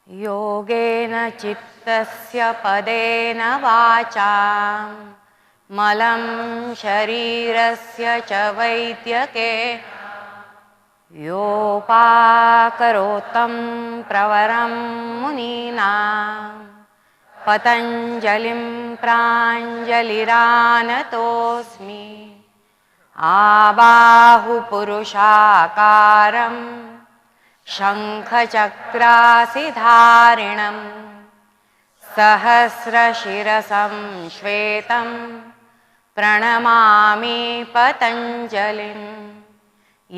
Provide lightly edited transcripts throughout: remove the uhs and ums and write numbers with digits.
योगेन चित्तस्य पदेन वाचां मलं शरीरस्य च वैद्यके योपाकरोतं प्रवरं मुनीनां पतञ्जलिं प्राञ्जलिरानतोऽस्मि आबाहुपुरुषाकारं शङ्खचक्रासिधारिणं सहस्रशिरसं श्वेतं प्रणमामि पतञ्जलिं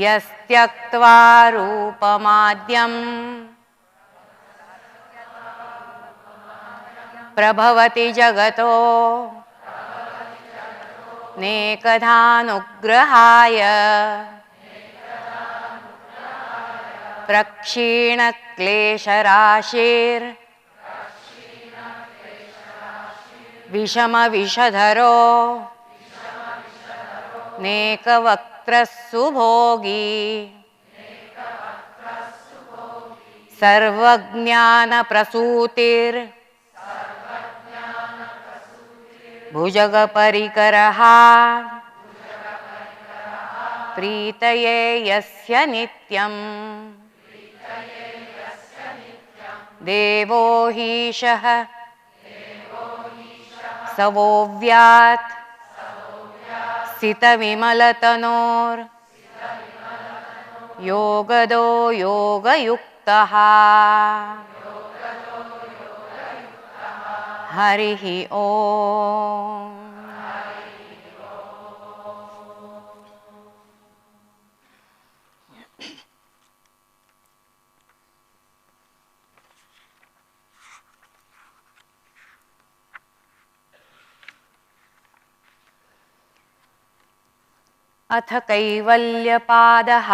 यस्त्यक्त्वा रूपमाद्यं प्रभवति जगतो नेकधानुग्रहाय प्रक्षीणक्लेशराशिर्विषमविषधरो नेकवक्त्रः सुभोगी सर्वज्ञानप्रसूतिर्भुजगपरिकरः प्रीतये यस्य नित्यं देवो हीशः सवोऽव्यात् सितविमलतनोर् योगदो योगयुक्तः हरिः ओम्। अथ कैवल्यपादः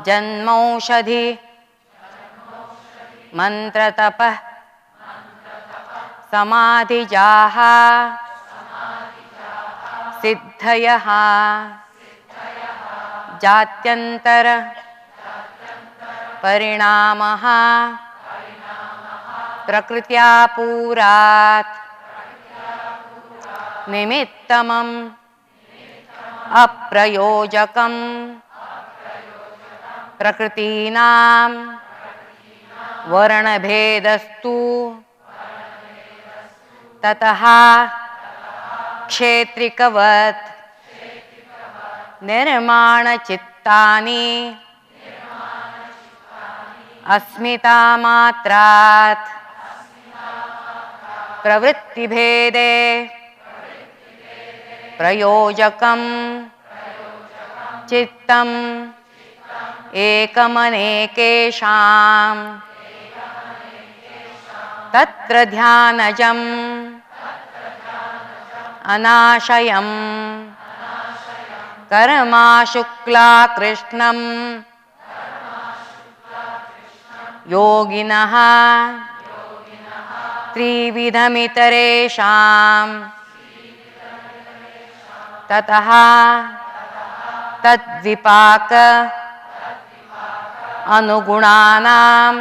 जन्मौषधि मंत्रतपः समाधिजाः सिद्धयः जात्यन्तर परिणामः प्रकृत्या पुरात् निमित्तमं अप्रयोजकं प्रकृतीनां वर्णभेदस्तु ततः क्षेत्रिकवत् निर्माणचित्तानि अस्मितामात्रात् प्रवृत्तिभेदे प्रयोजकं चित्तम् एकमनेकेषां तत्र ध्यानजम् अनाशयम् कर्माशुक्ला कृष्णं योगिनः त्रिविधमितरेषां ततः तद्विपाक अनुगुणानाम्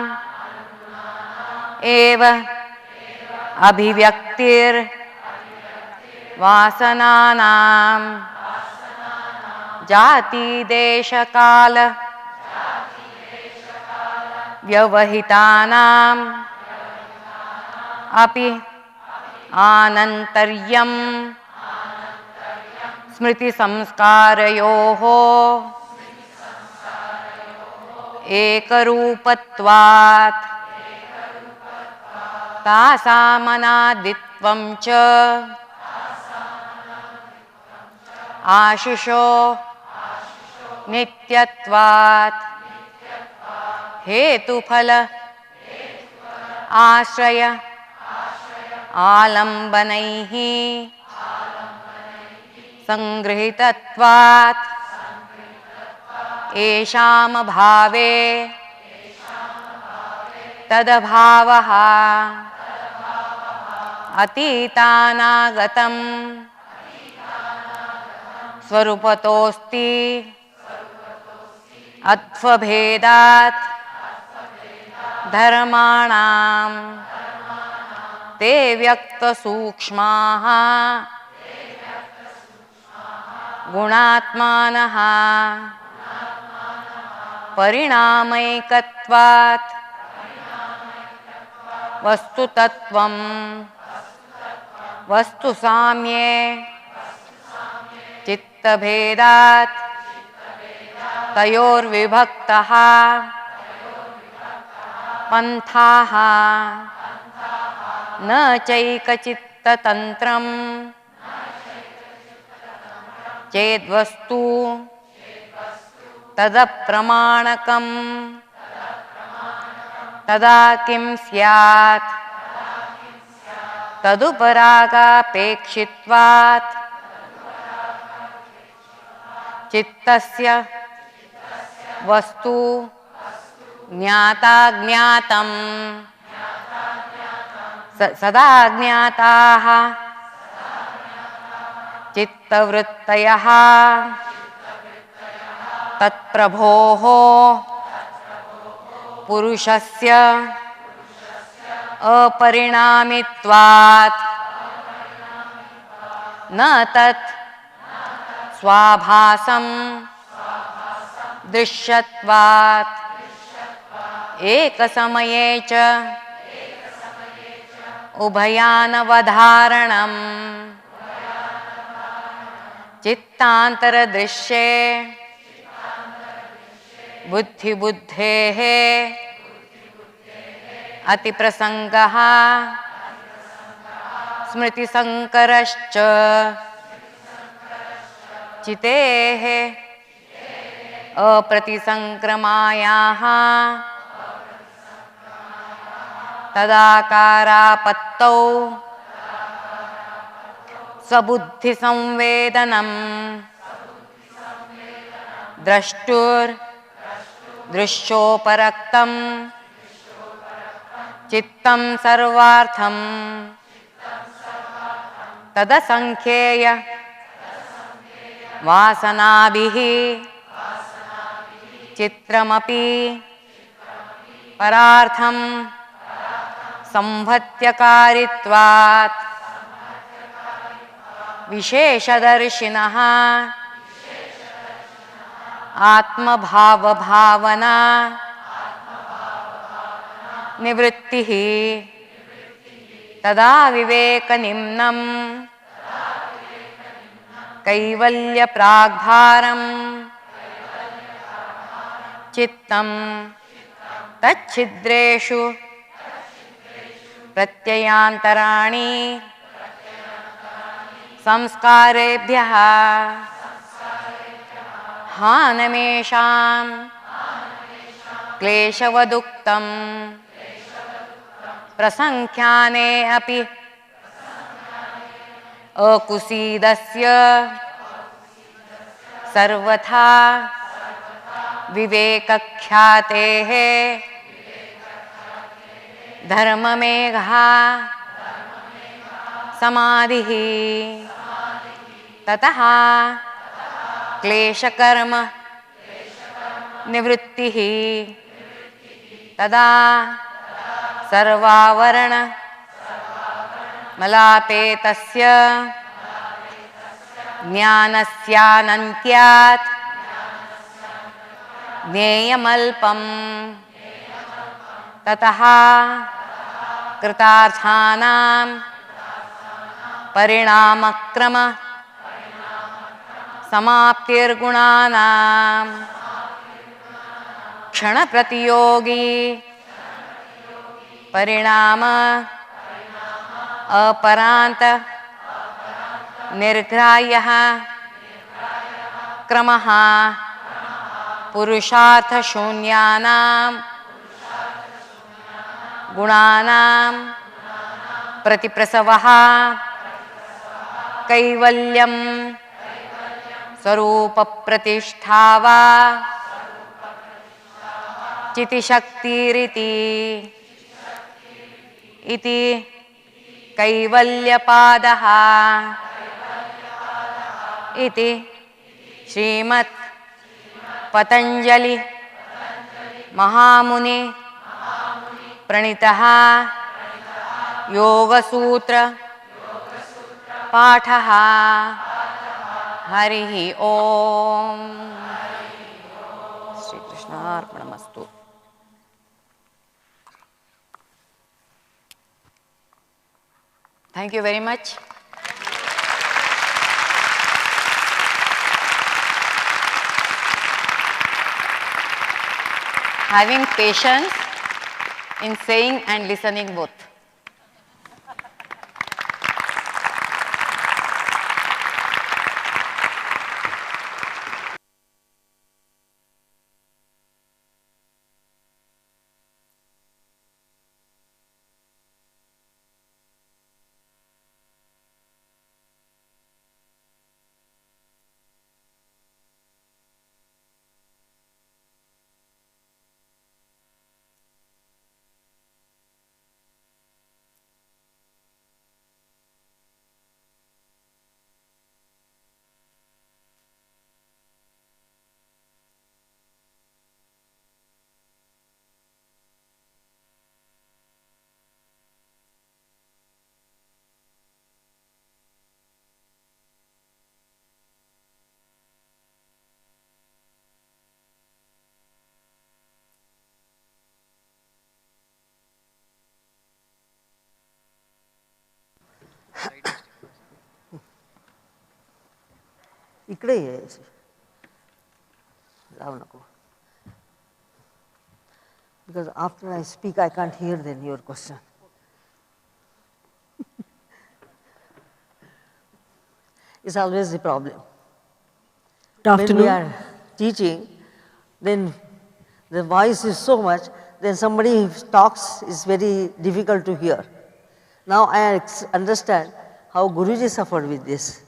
एव अभिव्यक्तिर्वासनानां जातिदेशकाल व्यवहितानाम् अपि आनन्तर्यं स्मृतिसंस्कारयोः एकरूपत्वात् तासामनादित्वं च आशिषो नित्यत्वात् हेतुफल आश्रय आलम्बनैः संगृहीतत्वात् येषां भावे तदभावः अतीतानागतं स्वरूपतोऽस्ति अत्वभेदात् धर्माणां ते व्यक्तसूक्ष्माः गुणात्मानः परिणामैकत्वात् वस्तुतत्वं वस्तुसाम्ये चित्तभेदात् तयोर्विभक्तः पंथाः न चैकचित्ततन्त्रं चेद्वस्तु तदप्रमाणकं तदा किं स्यात् तदुपरागापेक्षित्वात् चित्तस्य वस्तु ज्ञाताज्ञातं सदा ज्ञाताः चित्तवृत्तयः तत्प्रभोः पुरुषस्य अपरिणामित्वात् न तत् स्वाभासं दृश्यत्वात् एकसमये च उभयानवधारणम् चित्तान्तरदृश्ये बुद्धिबुद्धेः अतिप्रसंगः स्मृतिसंकरश्च चितेः अप्रतिसंक्रमायाः तदाकारापत्तौ स्वबुद्धिसंवेदनं द्रष्टुर्दृश्योपरक्तं चित्तं सर्वार्थं तदसंख्येय वासनाभिः चित्रमपि परार्थं संहत्यकारित्वात् विशेषदर्शिनः आत्मभावभावना निवृत्तिः तदा विवेकनिम्नं कैवल्यप्राग्भारं चित्तं तच्छिद्रेषु प्रत्ययान्तराणि संस्कारेभ्यः हानमेषां क्लेशवदुक्तं प्रसंख्याने अपि अकुसीदस्य सर्वथा विवेकख्यातेः धर्ममेघः समाधिः ततः क्लेशकर्म निवृत्तिः तदा सर्वावरण मलापेतस्य ज्ञानस्यानन्त्यात् ज्ञेयमल्पं ततः कृतार्थानां परिणामक्रम समाप्तिर्गुणानां क्षणप्रतियोगी परिणाम अपरांत निर्ग्राह्यः क्रमः पुरुषार्थशून्यानां गुणानां प्रतिप्रसवः कैवल्यं स्वरूपप्रतिष्ठा वा चितिशक्तिरिति इति कैवल्यपादः इति श्रीमत् पतञ्जलि महामुनि प्रणीतः योगसूत्र पाठः हरिः ओम। Shri कृष्णार्पणमस्तु। Thank you very much. Having patience in saying and listening both. इकडे जाऊ नको. Because after I speak, I can't hear then your question. It's always the problem. Good afternoon. When we are teaching, then the voice is so much, then somebody talks is very difficult to hear. Now I understand how Guruji suffered with this.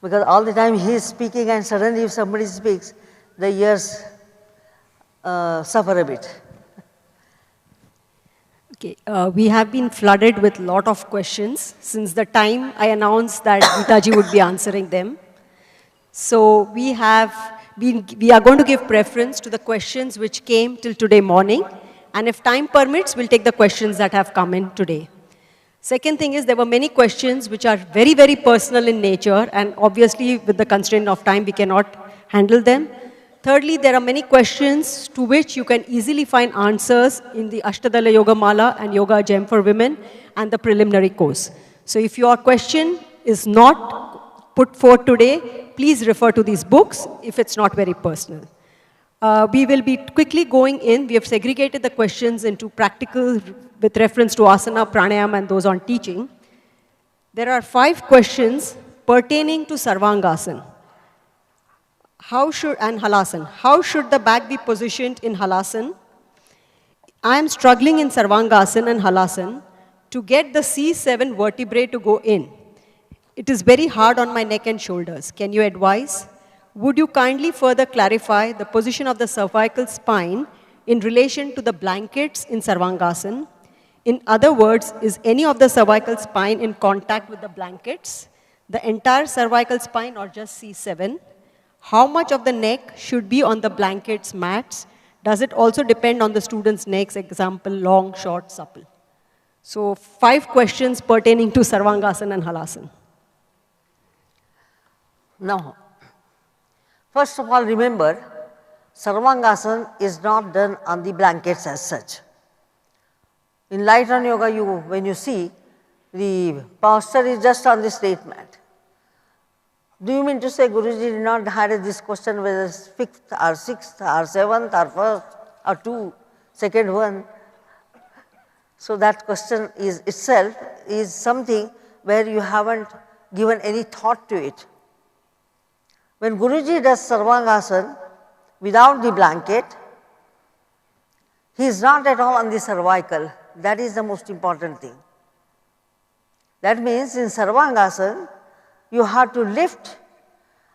Because all the time he is speaking and suddenly if somebody speaks, the ears suffer a bit. Okay, we have been flooded with a lot of questions since the time I announced that Gitaji would be answering them. So we are going to give preference to the questions which came till today morning, and if time permits, we'll take the questions that have come in today. Second thing is there were many questions which are very, very personal in nature, and obviously with the constraint of time, we cannot handle them. Thirdly, there are many questions to which you can easily find answers in the Ashtadala Yoga Mala and Yoga Gem for Women and the preliminary course. So if your question is not put forth today, please refer to these books if it's not very personal. We will be quickly going in. We have segregated the questions into practical with reference to asana, pranayama, and those on teaching. There are 5 questions pertaining to Sarvangasana. And Halasana. How should the back be positioned in Halasana? I am struggling in Sarvangasana and Halasana to get the C7 vertebrae to go in. It is very hard on my neck and shoulders. Can you advise? Would you kindly further clarify the position of the cervical spine in relation to the blankets in Sarvangasana? In other words, is any of the cervical spine in contact with the blankets? The entire cervical spine or just C7? How much of the neck should be on the blankets mats? Does it also depend on the student's necks, example, long, short, supple? So 5 questions pertaining to Sarvangasana and Halasana. Now, first of all, remember, Sarvangasana is not done on the blankets as such. In light run yoga, when you see, the posture is just on the straight mat. Do you mean to say Guruji did not have this question whether it's 5th or 6th or 7th or 1st or 2, second one? So that question is itself is something where you haven't given any thought to it. When Guruji does Sarvangasana without the blanket, he is not at all on the cervical. That is the most important thing. That means in Sarvangasana, you have to lift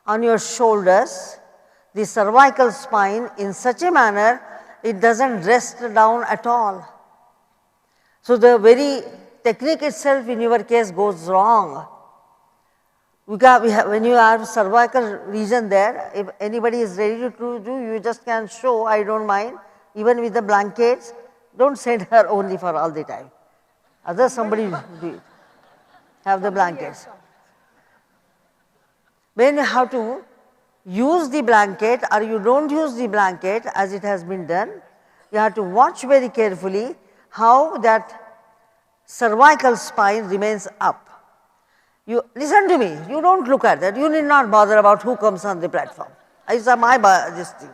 on your shoulders the cervical spine in such a manner it doesn't rest down at all. So, the very technique itself in your case goes wrong. When you have cervical region there, if anybody is ready to do, you just can show, I do not mind, even with the blankets, do not send her only for all the time. Other somebody do it, have the blankets. When you have to use the blanket or you do not use the blanket as it has been done, you have to watch very carefully how that cervical spine remains up. You listen to me, you do not look at that, you need not bother about who comes on the platform. It's my this thing.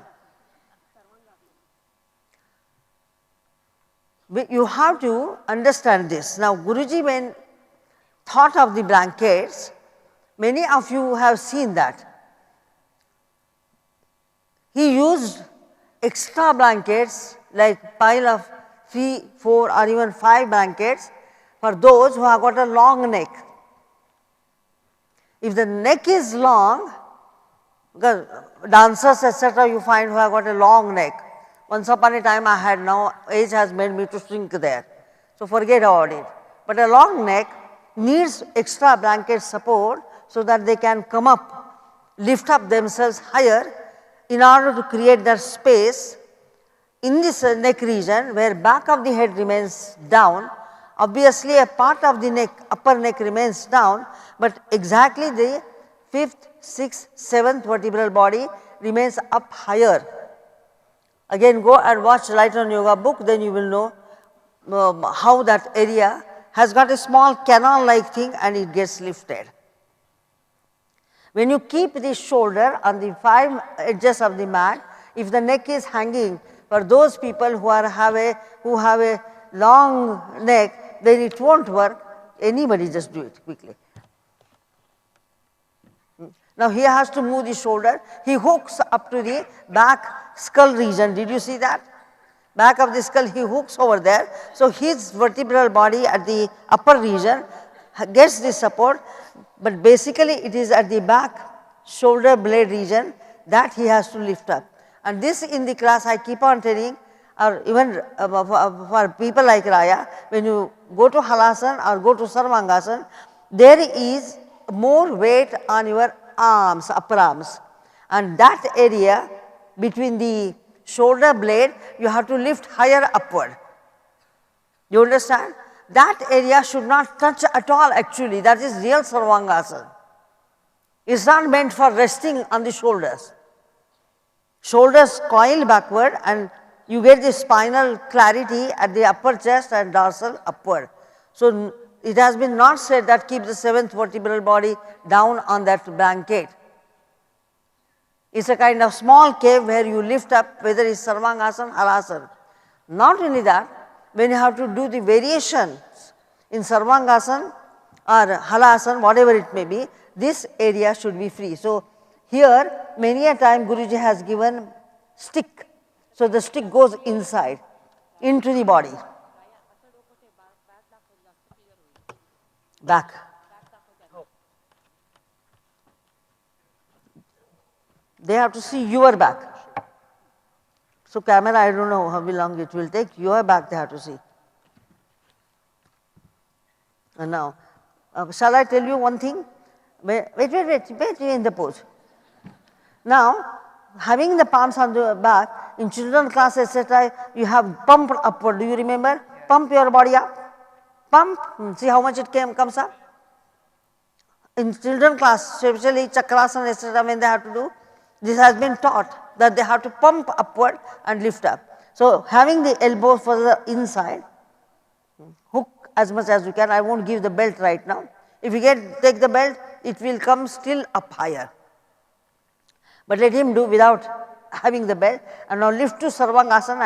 You have to understand this. Now, Guruji, when thought of the blankets, many of you have seen that. He used extra blankets like pile of 3, 4 or even 5 blankets for those who have got a long neck. If the neck is long, because dancers etc. you find who have got a long neck. Once upon a time I had, now age has made me to shrink there. So forget about it. But a long neck needs extra blanket support so that they can come up, lift up themselves higher in order to create that space in this neck region where back of the head remains down. Obviously, a part of the neck, upper neck remains down, but exactly the 5th, 6th, 7th vertebral body remains up higher. Again, go and watch Light on Yoga book, then you will know how that area has got a small canal like thing and it gets lifted. When you keep the shoulder on the 5 edges of the mat, if the neck is hanging, for those people who have a long neck, then it will not work, anybody just do it quickly. Now he has to move the shoulder, he hooks up to the back skull region, did you see that? Back of the skull he hooks over there, so his vertebral body at the upper region gets the support, but basically it is at the back shoulder blade region that he has to lift up. And this in the class I keep on telling, or even for people like Raya, when you go to Halasana or go to Sarvangasana, there is more weight on your arms, upper arms, and that area between the shoulder blade you have to lift higher upward. You understand? That area should not touch at all actually, that is real Sarvangasana. It is not meant for resting on the shoulders. Shoulders coil backward and you get the spinal clarity at the upper chest and dorsal upward. So, it has been not said that keep the 7th vertebral body down on that blanket. It is a kind of small cave where you lift up, whether it is Sarvangasana, Halasana. Not only that, when you have to do the variations in Sarvangasana or Halasana, whatever it may be, this area should be free. So, here many a time Guruji has given stick. So, the stick goes inside into the body, back. They have to see your back. So, camera I do not know how long it will take, your back they have to see. And now, shall I tell you one thing? Wait in the pose. Now, having the palms on the back, in children class etc., you have pump upward, do you remember? Yeah. Pump your body up, pump, see how much it comes up. In children class, especially chakrasana etc., when they have to do, this has been taught that they have to pump upward and lift up. So, having the elbow further inside, hook as much as you can, I will not give the belt right now. If you take the belt, it will come still up higher. But let him do without having the belt, and now lift to Sarvangasana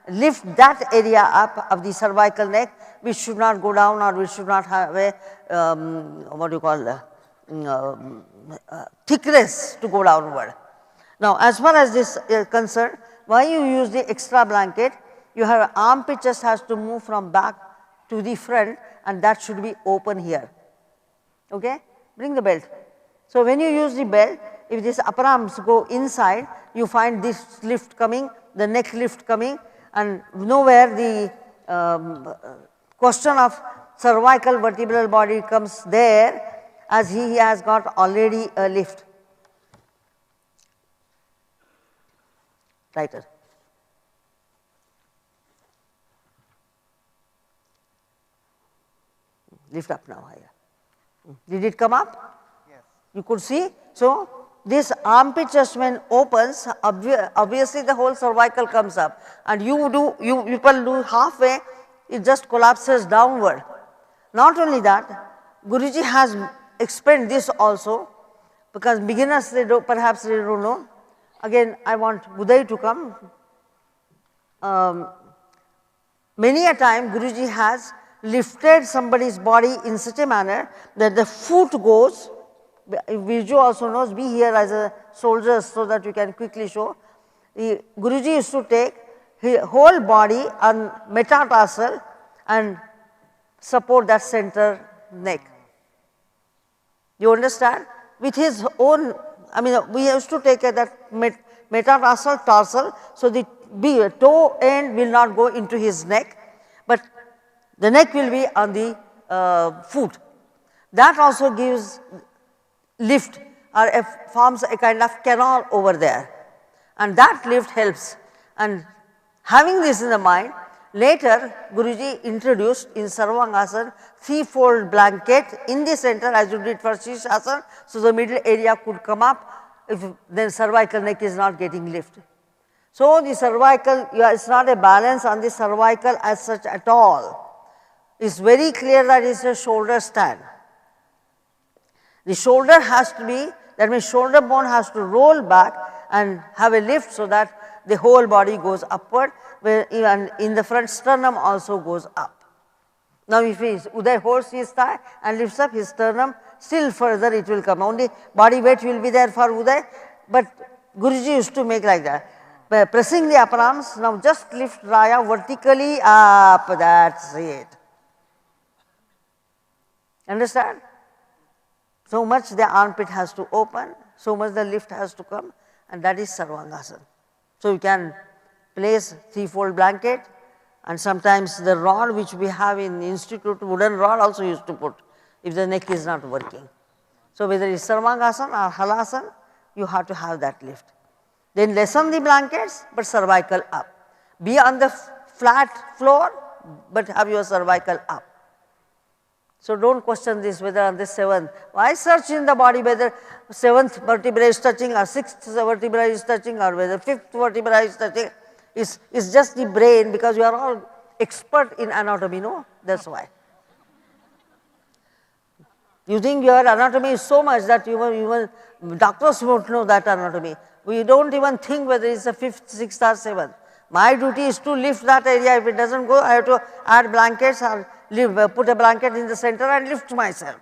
and lift that area up of the cervical neck, which should not go down or which should not have a what do you call thickness to go downward. Now, as far as this is concerned, why you use the extra blanket, you have armpit chest has to move from back to the front and that should be open here. Okay? Bring the belt. So, when you use the belt, if these upper arms go inside, you find this lift coming, the neck lift coming, and nowhere the question of cervical vertebral body comes there, as he has got already a lift. Tighter. Lift up now higher. Did it come up? Yes. You could see. So, this armpit chest when opens, obviously the whole cervical comes up, and you people do halfway, it just collapses downward. Not only that, Guruji has explained this also, because beginners perhaps they don't know. Again, I want Uday to come. Many a time Guruji has lifted somebody's body in such a manner that the foot goes. Viju also knows, be here as a soldier so that you can quickly show. Guruji used to take his whole body on metatarsal and support that center neck. You understand? With his own, I mean, we used to take that metatarsal, tarsal, so the toe end will not go into his neck, but the neck will be on the foot. That also gives lift, or forms a kind of canal over there, and that lift helps. And having this in the mind, later Guruji introduced in Sarvangasana threefold blanket in the center as you did for Shirshasana, so the middle area could come up, if then cervical neck is not getting lifted. So, the cervical, it is not a balance on the cervical as such at all. It is very clear that it is a shoulder stand. The shoulder has to be, that means shoulder bone has to roll back and have a lift so that the whole body goes upward, where even in the front sternum also goes up. Now, if Uday holds his thigh and lifts up his sternum, still further it will come. Only body weight will be there for Uday, but Guruji used to make like that. By pressing the upper arms, now just lift Raya vertically up, that's it. Understand? So much the armpit has to open, so much the lift has to come, and that is Sarvangasana. So you can place threefold blanket, and sometimes the rod which we have in the institute, wooden rod also used to put if the neck is not working. So whether it is Sarvangasana or Halasana, you have to have that lift. Then lessen the blankets, but cervical up. Be on the flat floor, but have your cervical up. So don't question this whether on the 7th. Why search in the body whether 7th vertebra is touching or 6th vertebra is touching or whether 5th vertebra is touching. It's just the brain, because you are all expert in anatomy, no? That's why. You think your anatomy is so much that even doctors won't know that anatomy. We don't even think whether it's a 5th, 6th or 7th. My duty is to lift that area. If it doesn't go, I have to add blankets or put a blanket in the center and lift myself.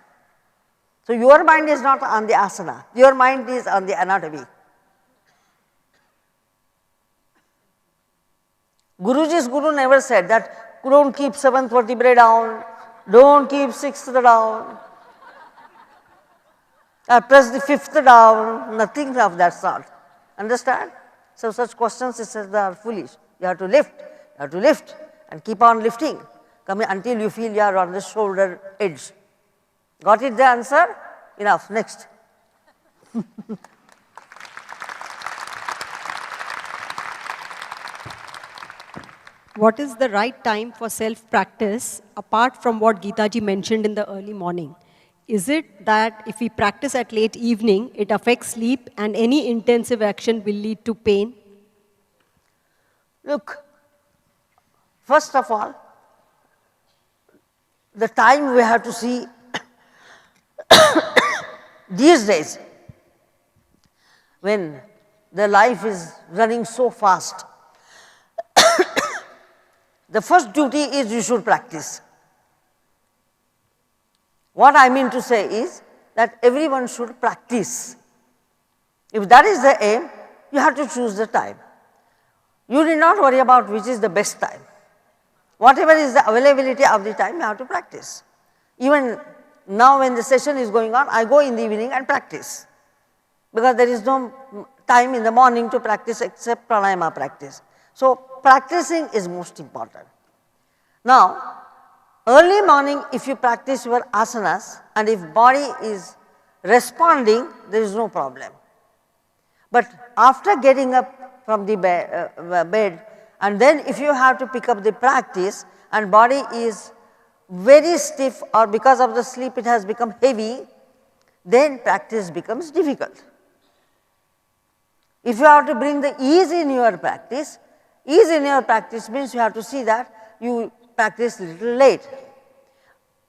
So your mind is not on the asana, your mind is on the anatomy. Guruji's Guru never said that don't keep 7th vertebrae down, don't keep 6th down, or press the 5th down, nothing of that sort. Understand? So such questions are foolish. You have to lift and keep on lifting until you feel you are on the shoulder edge. Got it the answer? Enough. Next. What is the right time for self-practice apart from what Geeta ji mentioned in the early morning? Is it that if we practice at late evening, it affects sleep and any intensive action will lead to pain? Look, first of all, the time we have to see these days when the life is running so fast. The first duty is you should practice. What I mean to say is that everyone should practice. If that is the aim, you have to choose the time. You need not worry about which is the best time. Whatever is the availability of the time, you have to practice. Even now when the session is going on, I go in the evening and practice, because there is no time in the morning to practice except pranayama practice. So practicing is most important. Now, Early morning, if you practice your asanas and if body is responding, there is no problem. But after getting up from the bed and then if you have to pick up the practice and body is very stiff or because of the sleep it has become heavy, then practice becomes difficult. If you have to bring the ease in your practice means you have to see that you practice little late.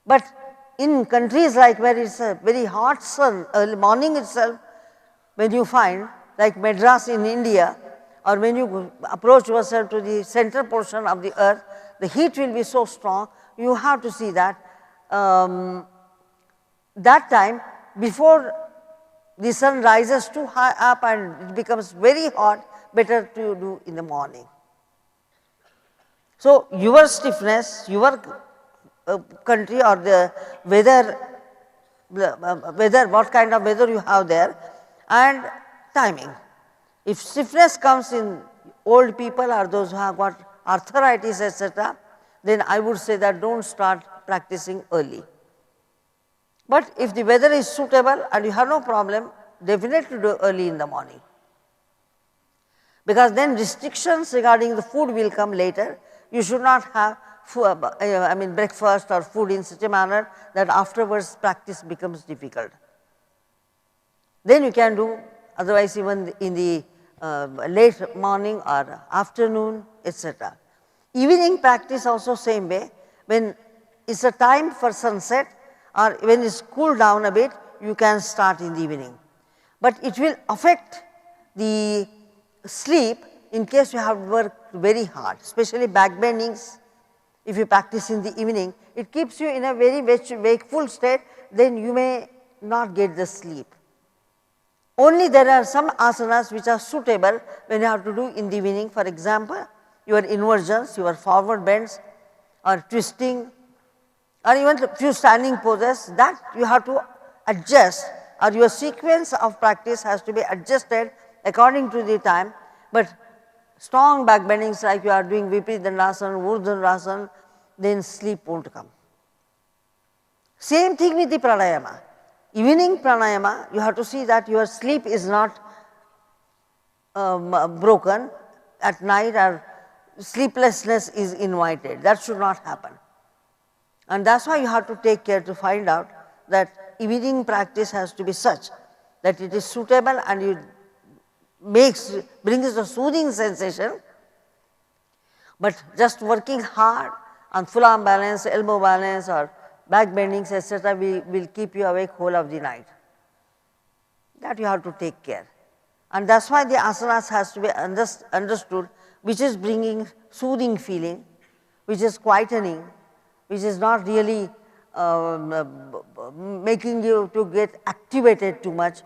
But in countries like where it is a very hot sun, early morning itself, when you find like Madras in India or when you approach yourself to the central portion of the earth, the heat will be so strong, you have to see that that time before the sun rises too high up and it becomes very hot, better to do in the morning. So, your stiffness, your country or the weather, what kind of weather you have there and timing. If stiffness comes in old people or those who have got arthritis etc., then I would say that do not start practicing early. But if the weather is suitable and you have no problem, definitely do early in the morning. Because then restrictions regarding the food will come later. You should not have breakfast or food in such a manner that afterwards practice becomes difficult. Then you can do, otherwise even in the late morning or afternoon etc. Evening practice also same way, when it is a time for sunset or when it is cooled down a bit, you can start in the evening. But it will affect the sleep in case you have worked very hard, especially back bendings. If you practice in the evening, it keeps you in a very wakeful state, then you may not get the sleep. Only there are some asanas which are suitable when you have to do in the evening. For example, your inversions, your forward bends or twisting or even a few standing poses, that you have to adjust or your sequence of practice has to be adjusted according to the time. But strong back bendings like you are doing Viparita Dandasana, Urdhva, then sleep will not come. Same thing with the pranayama. Evening pranayama, you have to see that your sleep is not broken at night or sleeplessness is invited, that should not happen. And that is why you have to take care to find out that evening practice has to be such that it is suitable and it brings a soothing sensation, but just working hard on full arm balance, elbow balance or back bendings etc. will keep you awake whole of the night. That you have to take care. And that is why the asanas has to be understood, which is bringing soothing feeling, which is quietening, which is not really making you to get activated too much,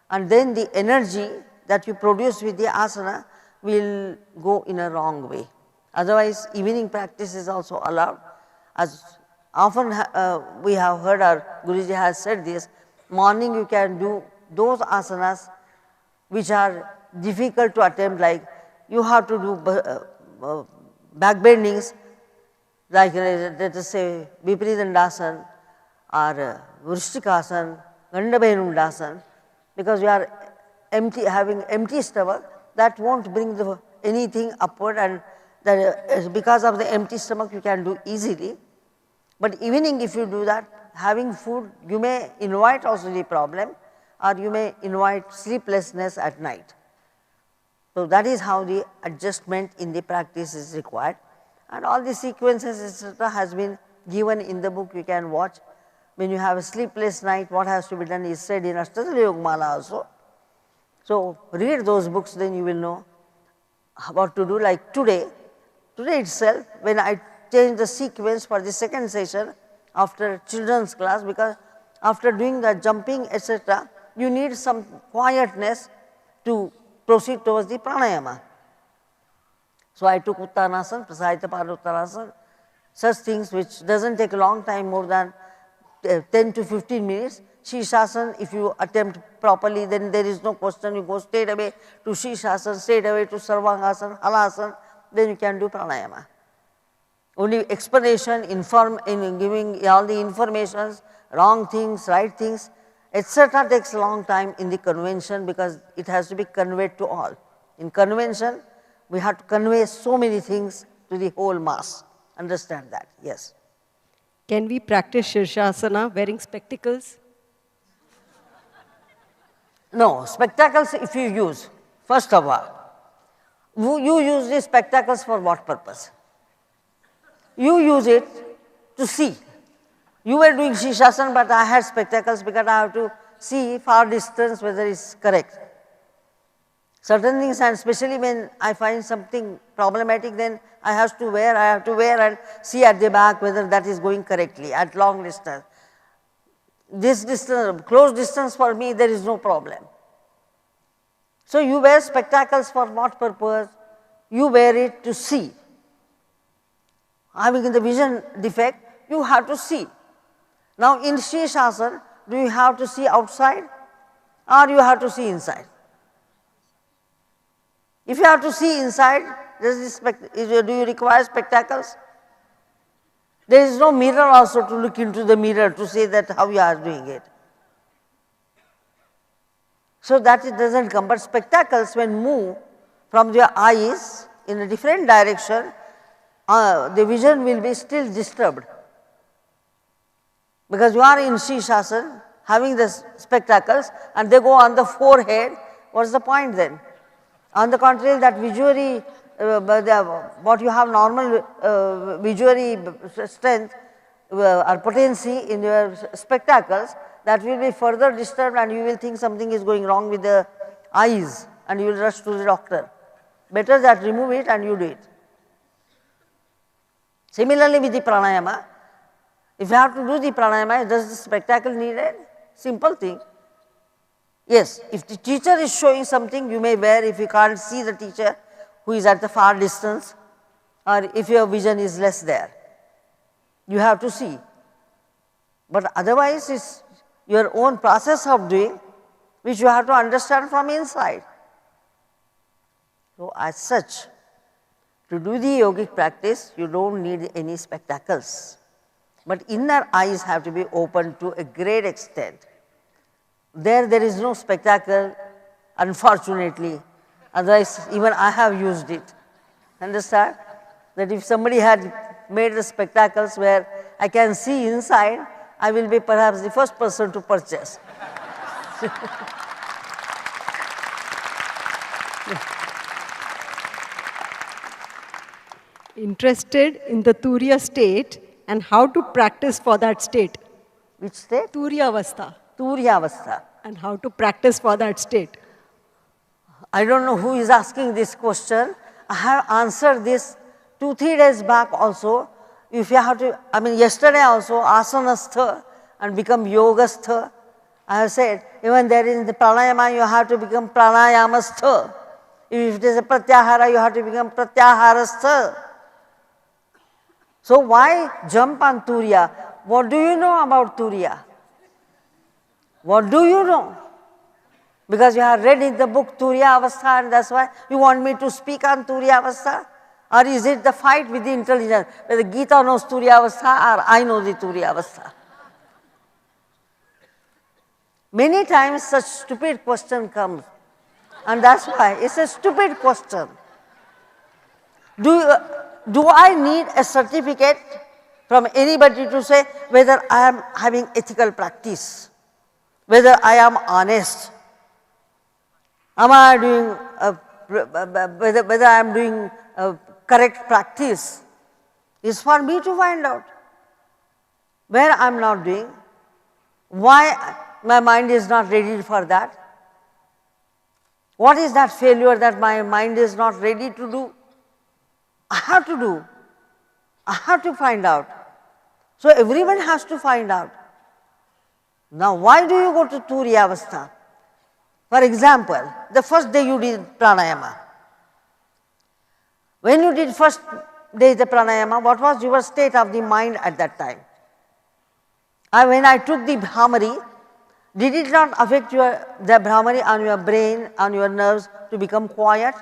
and then the energy that you produce with the asana will go in a wrong way. Otherwise, evening practice is also allowed. As often we have heard our Guruji has said this, morning you can do those asanas which are difficult to attempt, like you have to do back bendings like let us say Viparita Dandasana or Vrishtikasana, Gandabhenundasana, because you are having empty stomach, that will not bring anything upward, and that because of the empty stomach you can do easily. But evening if you do that, having food, you may invite also the problem or you may invite sleeplessness at night. So that is how the adjustment in the practice is required, and all the sequences etc. has been given in the book, you can watch. When you have a sleepless night, what has to be done is said in Ashtatara Yogamala also. So read those books, then you will know what to do. Like today itself, when I changed the sequence for the second session after children's class, because after doing the jumping etc., you need some quietness to proceed towards the pranayama. So I took Uttanasana, Prasarita Padottanasana, such things which does not take a long time, more than 10 to 15 minutes. Shirshasana, if you attempt properly, then there is no question, you go straight away to Shirshasana, straight away to Sarvangasana, Halasana, then you can do pranayama. only explanation, in giving all the informations, wrong things, right things, etc. takes a long time in the convention because it has to be conveyed to all. In convention, we have to convey so many things to the whole mass. Understand that, yes. Can we practice Shirshasana wearing spectacles? No, spectacles if you use, first of all, you use these spectacles for what purpose? You use it to see. You were doing Shirshasana, but I had spectacles because I have to see far distance whether it's correct. Certain things, and especially when I find something problematic, then I have to wear and see at the back whether that is going correctly at long distance. This distance, close distance for me, there is no problem. So you wear spectacles for what purpose? You wear it to see. Having the vision defect, you have to see. Now in Shirshasana, do you have to see outside or you have to see inside? If you have to see inside, do you require spectacles? There is no mirror also to look into the mirror to say that how you are doing it. So that it does not come, but spectacles when move from your eyes in a different direction, the vision will be still disturbed. Because you are in Shirshasana having the spectacles and they go on the forehead, what is the point then? On the contrary, that visually, what you have normal visually strength or potency in your spectacles, that will be further disturbed and you will think something is going wrong with the eyes and you will rush to the doctor. Better that remove it and you do it. Similarly with the pranayama, if you have to do the pranayama, does the spectacle needed? Simple thing. Yes, if the teacher is showing something, you may wear if you can't see the teacher who is at the far distance or if your vision is less there. You have to see. But otherwise, it's your own process of doing which you have to understand from inside. So, as such, to do the yogic practice, you do not need any spectacles, but inner eyes have to be open to a great extent. There is no spectacle, unfortunately, otherwise even I have used it. Understand? That if somebody had made the spectacles where I can see inside, I will be perhaps the first person to purchase. Interested in the Turiya state and how to practice for that state. Which state? Turiya Avastha. Turiya Avastha. And how to practice for that state. I don't know who is asking this question. I have answered this 2-3 days back also. If you have to, yesterday also, asanastha and become yogastha. I have said, even there in the pranayama, you have to become pranayamastha. If it is a pratyahara, you have to become pratyaharastha. So why jump on Turiya? What do you know about Turiya? What do you know? Because you have read in the book Turiya Avastha and that's why you want me to speak on Turiya Avastha? Or is it the fight with the intelligence, whether Gita knows Turiya Avastha or I know the Turiya Avastha? Many times such stupid question comes and that's why it's a stupid question. Do I need a certificate from anybody to say whether I am having ethical practice? Whether I am honest, am I doing whether I am doing correct practice is for me to find out. Where I am not doing, why my mind is not ready for that, what is that failure that my mind is not ready to do? I have to do, I have to find out. So everyone has to find out. Now, why do you go to Turiya Avastha? For example, the first day you did pranayama. When you did first day the pranayama, what was your state of the mind at that time? When I took the Bhramari, did it not affect the Bhramari on your brain, on your nerves to become quiet?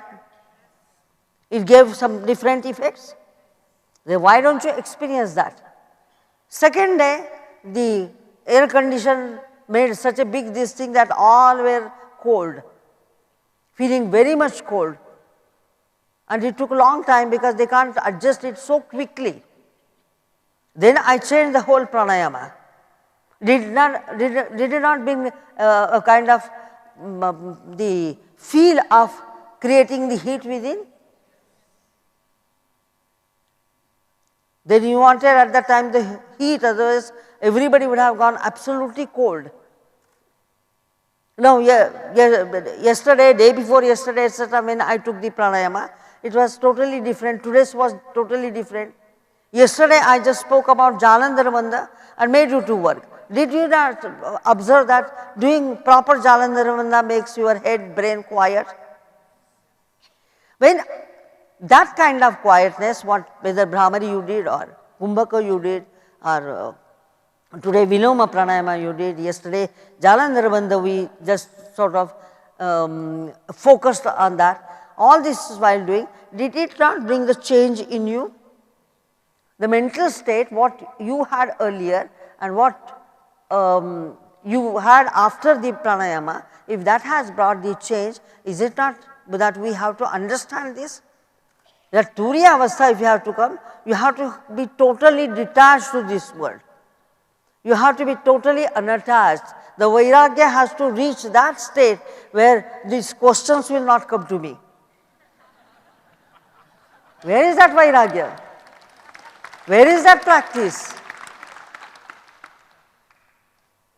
It gave some different effects. Then why don't you experience that? Second day, the air condition made such a big this thing that all were cold, feeling very much cold. And it took a long time because they can't adjust it so quickly. Then I changed the whole pranayama. Did it not bring a kind of the feel of creating the heat within? Then you wanted at that time the heat, otherwise everybody would have gone absolutely cold. No, yesterday, day before yesterday, etc., when I took the pranayama, it was totally different. Today's was totally different. Yesterday, I just spoke about Jalandhara Bandha and made you to work. Did you not observe that doing proper Jalandhara Bandha makes your head, brain quiet? When that kind of quietness, whether Brahmari you did or Kumbhaka you did or today Viloma Pranayama you did, yesterday Jalandhara Bandha we just sort of focused on that. All this while doing, did it not bring the change in you? The mental state, what you had earlier and what you had after the pranayama, if that has brought the change, is it not that we have to understand this? That Turiya Avastha, if you have to come, you have to be totally detached to this world. You have to be totally unattached. The Vairagya has to reach that state where these questions will not come to me. Where is that Vairagya? Where is that practice?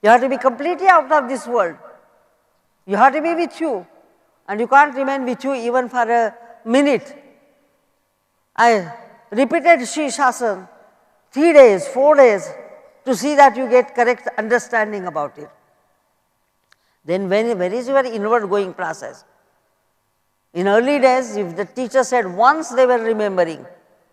You have to be completely out of this world. You have to be with you, and you can't remain with you even for a minute. I repeated Shri Shasan 3 days, 4 days to see that you get correct understanding about it. Then where is your inward going process? In early days, if the teacher said once, they were remembering.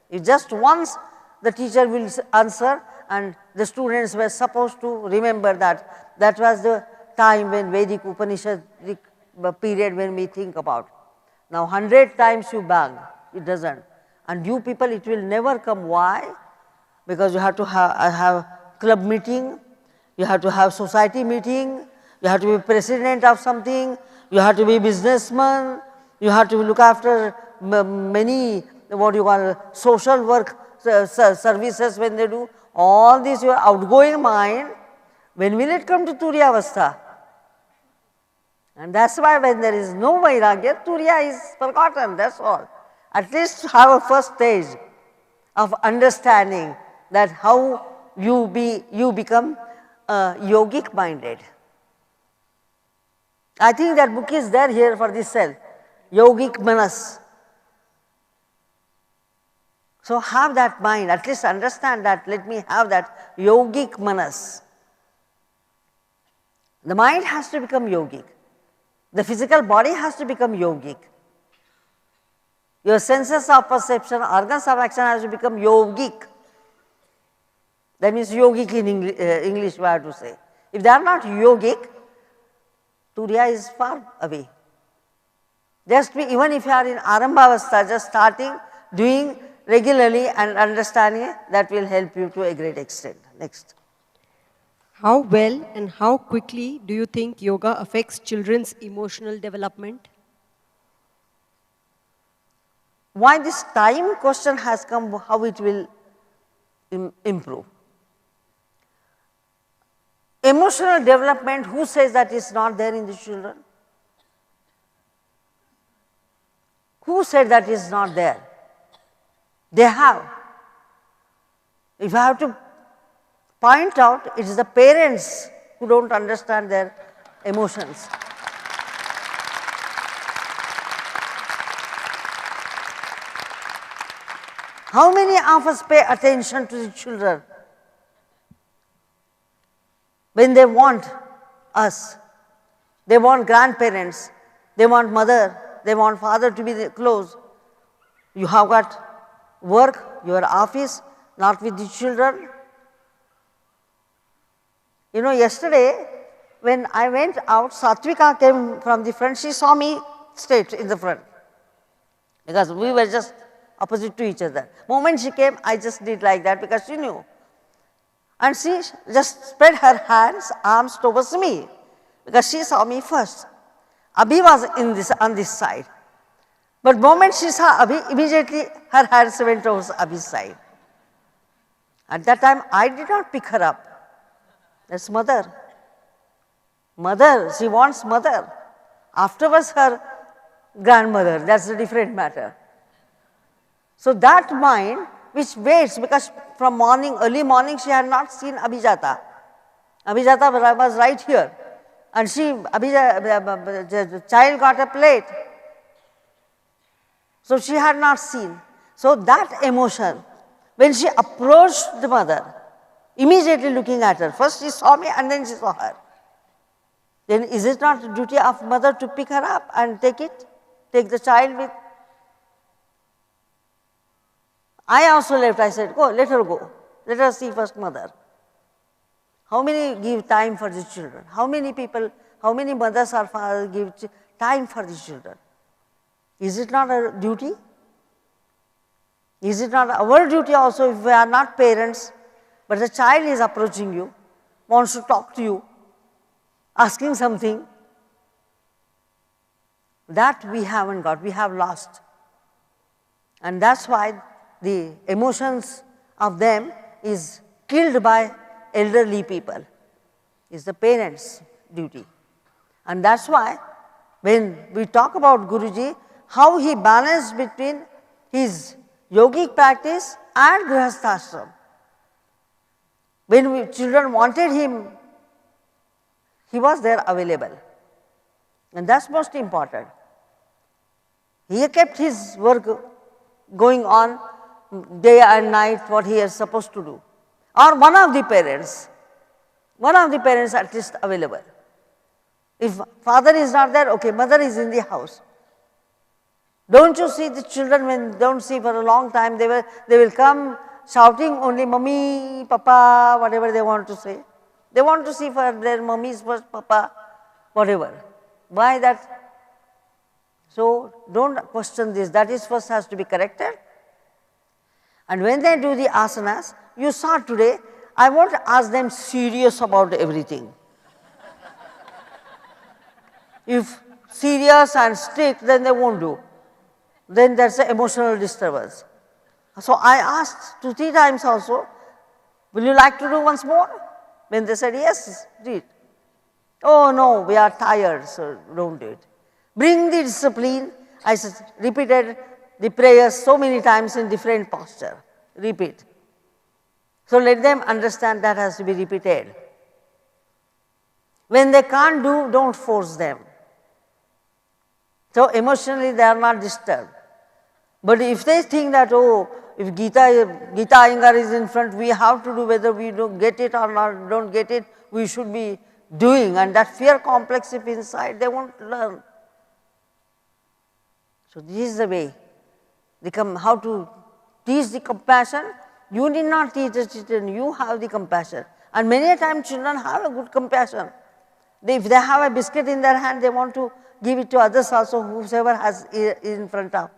If just once, the teacher will answer and the students were supposed to remember that. That was the time when Vedic Upanishad period when we think about. Now 100 times you bang, it doesn't. And you people, it will never come. Why? Because you have to have club meeting, you have to have society meeting, you have to be president of something, you have to be businessman, you have to look after many, what you call, social work services when they do. All this your outgoing mind, when will it come to Turiya Avastha? And that's why when there is no Vairagya, Turiya is forgotten, that's all. At least have a first stage of understanding that how you become yogic minded. I think that book is there here for this cell, Yogic Manas. So have that mind, at least understand that, let me have that yogic manas. The mind has to become yogic. The physical body has to become yogic. Your senses of perception, organs of action has to become yogic. That means yogic in English we have to say. If they are not yogic, Turiya is far away. Just be, even if you are in Arambhavastha, just starting, doing regularly and understanding, that will help you to a great extent. Next. How well and how quickly do you think yoga affects children's emotional development? Why this time question has come, how it will improve. Emotional development, who says that is not there in the children? Who said that is not there? They have. If I have to point out, it is the parents who don't understand their emotions. How many of us pay attention to the children when they want us? They want grandparents, they want mother, they want father to be close. You have got work, your office, not with the children. You know, yesterday when I went out, Satvika came from the front, she saw me straight in the front because we were just opposite to each other. Moment she came, I just did like that because she knew. And she just spread her hands, arms towards me because she saw me first. Abhi was on this side. But moment she saw Abhi, immediately her hands went towards Abhi's side. At that time, I did not pick her up. That's mother. Mother, she wants mother. Afterwards, her grandmother, that's a different matter. So that mind which waits, because from morning, early morning, she had not seen Abhijata. Abhijata was right here. And the child got a plate. So she had not seen. So that emotion, when she approached the mother, immediately looking at her, first she saw me and then she saw her. Then is it not the duty of mother to pick her up and take it? Take the child with? I also left, I said, go, let her go. Let her see first mother. How many give time for the children? How many people, how many mothers or fathers give time for the children? Is it not a duty? Is it not our duty also if we are not parents, but the child is approaching you, wants to talk to you, asking something? That we haven't got, we have lost. And that's why the emotions of them is killed by elderly people, is the parents' duty. And that's why when we talk about Guruji, how he balanced between his yogic practice and grihasthashram. When children wanted him, he was there available. And that's most important. He kept his work going on day and night, what he is supposed to do. Or one of the parents at least available. If father is not there, okay, mother is in the house. Don't you see the children when don't see for a long time, they will come shouting only mummy, papa, whatever they want to say. They want to see for their mummies first, papa, whatever. Why that? So don't question this, that is first has to be corrected. And when they do the asanas, you saw today, I won't ask them serious about everything. If serious and strict, then they won't do. Then that's an emotional disturbance. So I asked 2-3 times also, will you like to do once more? When they said yes, do it. Oh no, we are tired, so don't do it. Bring the discipline. I repeated the prayers so many times in different posture. Repeat. So let them understand that has to be repeated. When they can't do, don't force them. So emotionally they are not disturbed. But if they think that, oh, if Gita Iyengar is in front, we have to do, whether we don't get it or not, don't get it, we should be doing, and that fear complex if inside, they won't learn. So this is the way, how to teach the compassion. You need not teach the children, you have the compassion. And many a time children have a good compassion. If they have a biscuit in their hand, they want to give it to others also, whoever has in front of.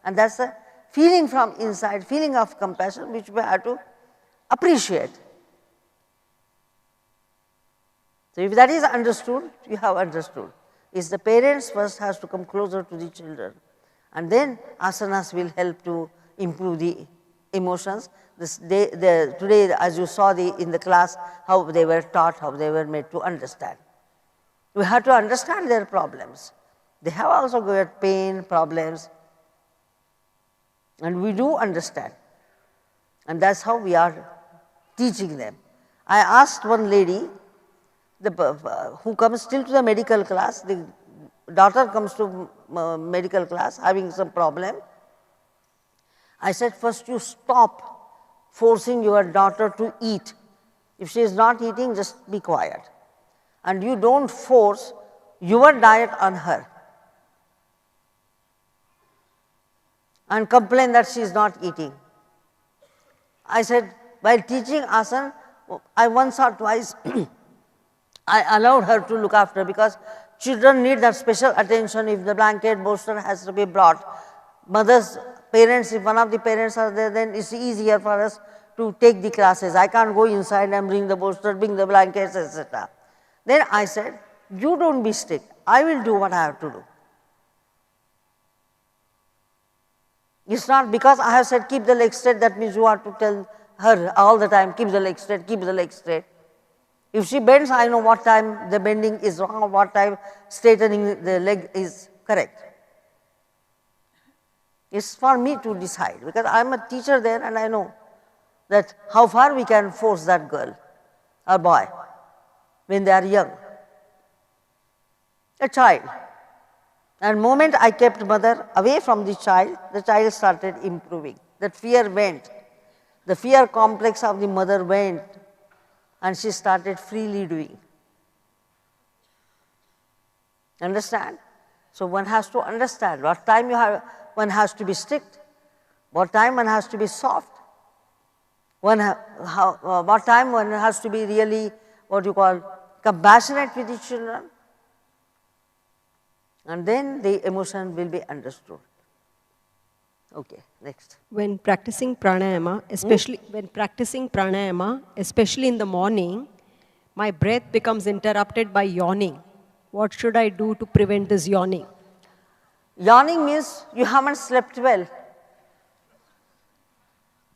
And that's a feeling from inside, feeling of compassion, which we have to appreciate. So if that is understood, you have understood. Is the parents first has to come closer to the children. And then asanas will help to improve the emotions. Today, as you saw in the class, how they were taught, how they were made to understand. We have to understand their problems. They have also got pain, problems, and we do understand. And that's how we are teaching them. I asked one lady who comes still to the medical class, the daughter comes to medical class having some problem. I said, first you stop forcing your daughter to eat. If she is not eating, just be quiet. And you don't force your diet on her and complain that she is not eating. I said, while teaching asana, I once or twice I allowed her to look after, because children need that special attention. If the blanket bolster has to be brought, mothers parents, if one of the parents are there, then it's easier for us to take the classes. I can't go inside and bring the bolster, bring the blankets, etc. Then I said, you don't be strict, I will do what I have to do. It's not because I have said keep the leg straight, that means you have to tell her all the time, keep the leg straight, keep the leg straight. If she bends, I know what time the bending is wrong or what time straightening the leg is correct. It's for me to decide, because I am a teacher there and I know that how far we can force that girl or boy when they are young, a child. And moment I kept mother away from the child started improving. That fear went, the fear complex of the mother went, and she started freely doing. Understand? So one has to understand what time one has to be strict, what time one has to be soft, what time one has to be really what you call compassionate with the children, and then the emotion will be understood. Okay, next. When practicing pranayama, especially in the morning, my breath becomes interrupted by yawning. What should I do to prevent this yawning? Yawning means you haven't slept well.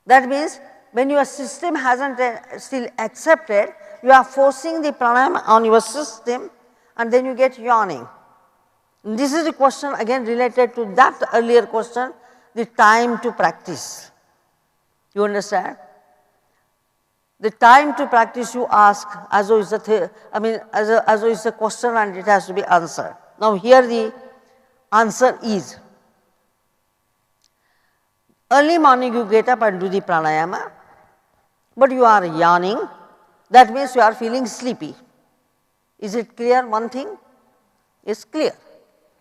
That means when your system hasn't still accepted, you are forcing the pranayama on your system and then you get yawning. And this is the question again related to that earlier question, the time to practice. You understand? The time to practice you ask as though it's as though it's a question and it has to be answered. Now here the answer is, early morning you get up and do the pranayama, but you are yawning, that means you are feeling sleepy. Is it clear? One thing is clear.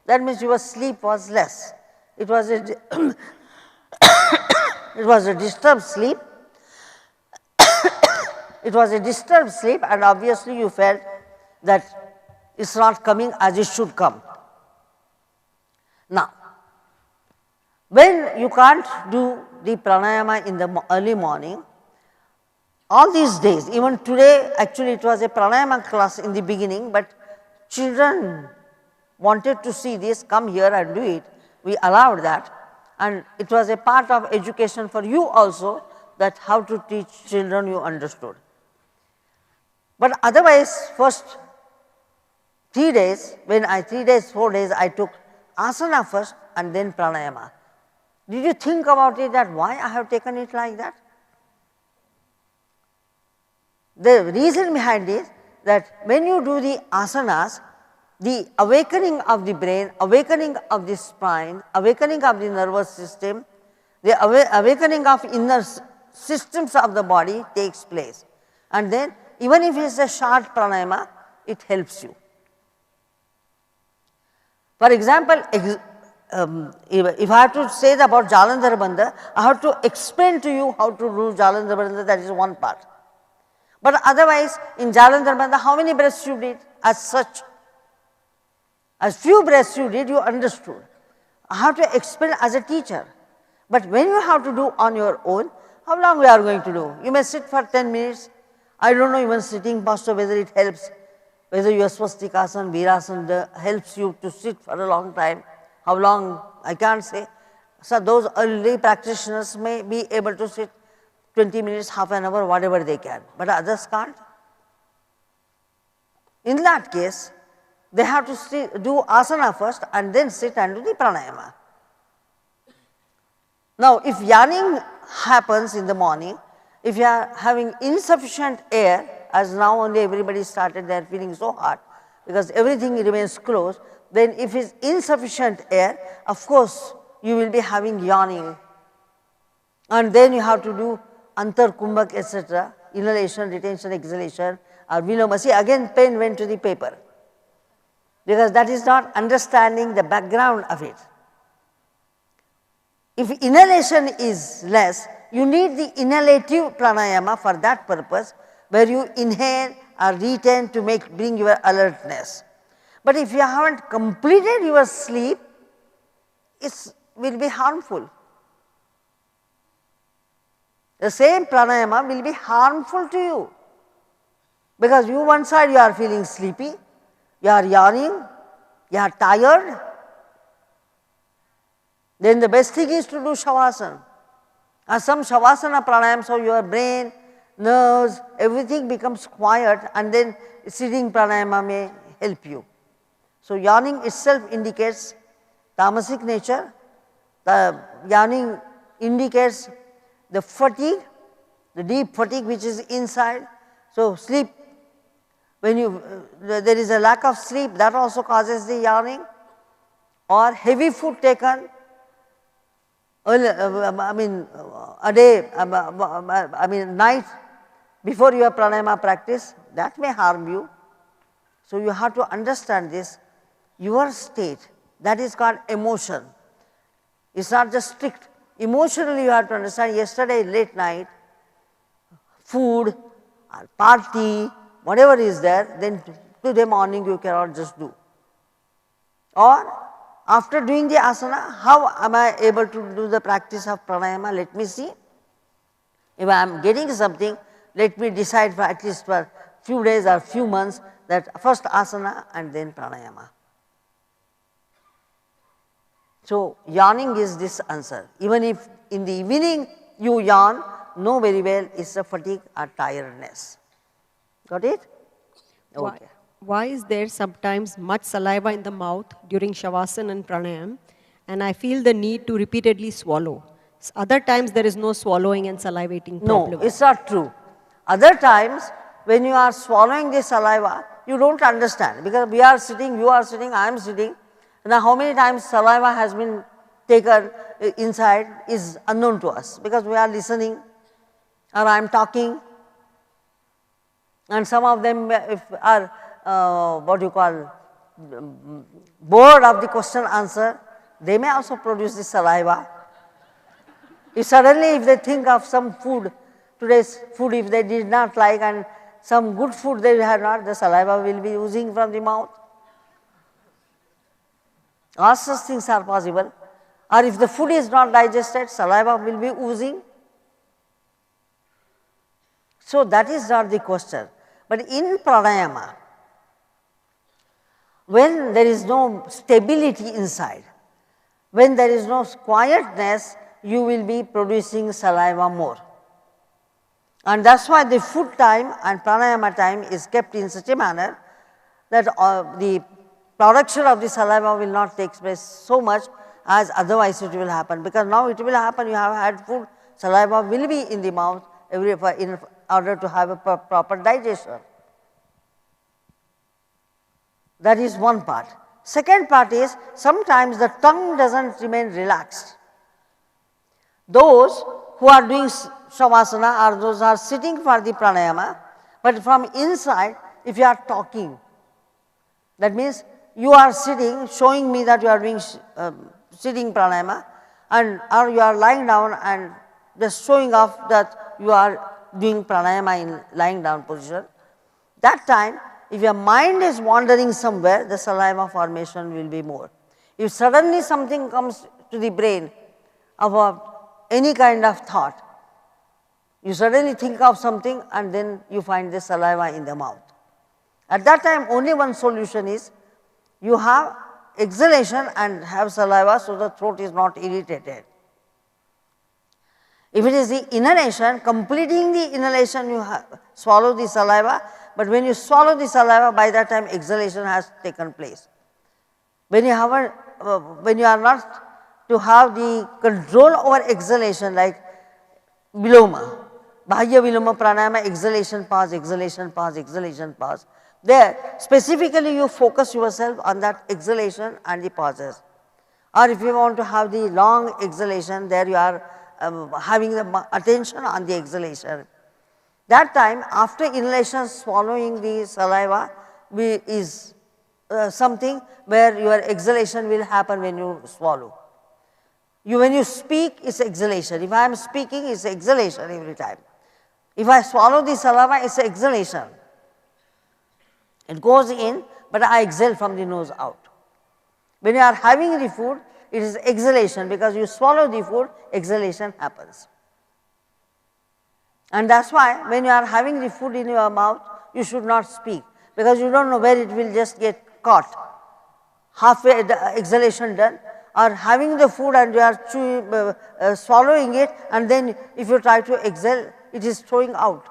That means your sleep was less. It was a it was a disturbed sleep. It was a disturbed sleep, and obviously you felt that it's not coming as it should come. Now, when you can't do the pranayama in the early morning, all these days, even today, actually it was a pranayama class in the beginning, but children wanted to see this, come here and do it. We allowed that, and it was a part of education for you also, that how to teach children you understood. But otherwise, first 3 days, 4 days, I took asana first and then pranayama. Did you think about it, that why I have taken it like that? The reason behind it, that when you do the asanas, the awakening of the brain, awakening of the spine, awakening of the nervous system, the awakening of inner systems of the body takes place. And then even if it is a short pranayama, it helps you. For example, if I have to say about Jalandhar Bandha, I have to explain to you how to do Jalandhar Bandha, that is one part. But otherwise, in Jalandhar Bandha, how many breaths you did as such? As few breaths you did, you understood. I have to explain as a teacher. But when you have to do on your own, how long we are going to do? You may sit for 10 minutes. I don't know even sitting posture whether it helps, whether your swastikasana, virasana helps you to sit for a long time. How long, I can't say. So those early practitioners may be able to sit 20 minutes, half an hour, whatever they can, but others can't. In that case, they have to do asana first and then sit and do the pranayama. Now, if yawning happens in the morning, if you are having insufficient air, as now only everybody started, they are feeling so hot because everything remains closed, then if it is insufficient air, of course, you will be having yawning. And then you have to do antar kumbhak, etc., inhalation, retention, exhalation, or viloma. See, again pen went to the paper, because that is not understanding the background of it. If inhalation is less, you need the inhalative pranayama for that purpose, where you inhale or retain to bring your alertness. But if you haven't completed your sleep, it will be harmful. the same pranayama will be harmful to you, because you one side you are feeling sleepy, you are yawning, you are tired. Then the best thing is to do shavasana. And some shavasana pranayam, so your brain, nerves, everything becomes quiet, and then sitting pranayama may help you. So yawning itself indicates tamasic nature. The yawning indicates the fatigue, the deep fatigue which is inside. So sleep, when you there is a lack of sleep, that also causes the yawning, or heavy food taken. I mean a day, I mean night before your pranayama practice, that may harm you. So you have to understand this, your state, that is called emotion. It is not just strict. Emotionally you have to understand, yesterday late night, food or party, whatever is there, then today morning you cannot just do. Or after doing the asana, how am I able to do the practice of pranayama? Let me see. If I am getting something, let me decide for at least for few days or few months that first asana and then pranayama. So yawning is this answer. Even if in the evening you yawn, know very well it's a fatigue or tiredness. Got it? Okay. Why is there sometimes much saliva in the mouth during shavasana and pranayam, and I feel the need to repeatedly swallow? Other times there is no swallowing and salivating problem. No, it's not true. Other times when you are swallowing the saliva, you don't understand, because we are sitting, you are sitting, I am sitting. Now how many times saliva has been taken inside is unknown to us, because we are listening or I am talking, and some of them if are what you call bored of the question answer, they may also produce the saliva. If suddenly if they think of some food, today's food if they did not like, and some good food they have not, the saliva will be oozing from the mouth. All such things are possible. Or if the food is not digested, saliva will be oozing. So that is not the question. But in pranayama, when there is no stability inside, when there is no quietness, you will be producing saliva more. And that is why the food time and pranayama time is kept in such a manner that the production of the saliva will not take place so much as otherwise it will happen, because now it will happen, you have had food, saliva will be in the mouth in order to have a proper digestion. That is one part. Second part is, sometimes the tongue does not remain relaxed. Those who are doing shavasana or those who are sitting for the pranayama, but from inside if you are talking, that means you are sitting, showing me that you are doing sitting pranayama, and or you are lying down and just showing off that you are doing pranayama in lying down position. That time if your mind is wandering somewhere, the saliva formation will be more. If suddenly something comes to the brain of any kind of thought, you suddenly think of something and then you find the saliva in the mouth. At that time only one solution is, you have exhalation and have saliva, so the throat is not irritated. If it is the inhalation, completing the inhalation you swallow the saliva, but when you swallow the saliva, by that time exhalation has taken place. When you have when you are not to have the control over exhalation, like viloma, bahya viloma pranayama, exhalation pause, exhalation pause, exhalation pause. There specifically you focus yourself on that exhalation and the pauses. Or if you want to have the long exhalation, there you are having the attention on the exhalation. That time after inhalation, swallowing the saliva is something where your exhalation will happen when you swallow. When you speak, it is exhalation. If I am speaking, it is exhalation every time. If I swallow the saliva, it is exhalation. It goes in, but I exhale from the nose out. When you are having the food, it is exhalation, because you swallow the food, exhalation happens. And that's why when you are having the food in your mouth, you should not speak, because you don't know where it will just get caught. Halfway the exhalation done, or having the food and you are swallowing it, and then if you try to exhale, it is throwing out.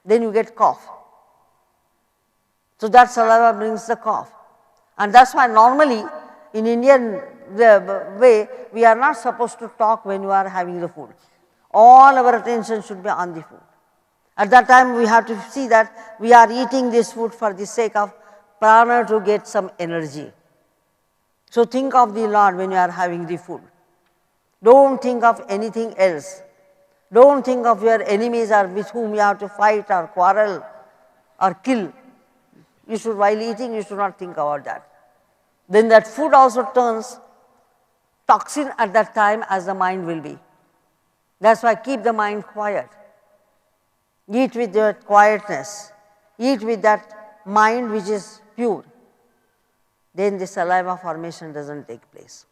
Then you get cough. So that saliva brings the cough. And that's why normally in Indian way, we are not supposed to talk when you are having the food. All our attention should be on the food. At that time, we have to see that we are eating this food for the sake of prana, to get some energy. So think of the Lord when you are having the food. Don't think of anything else. Don't think of your enemies or with whom you have to fight or quarrel or kill. You should, while eating, you should not think about that. Then that food also turns toxin at that time, as the mind will be. That's why keep the mind quiet. Eat with your quietness. Eat with that mind which is pure. Then the saliva formation doesn't take place.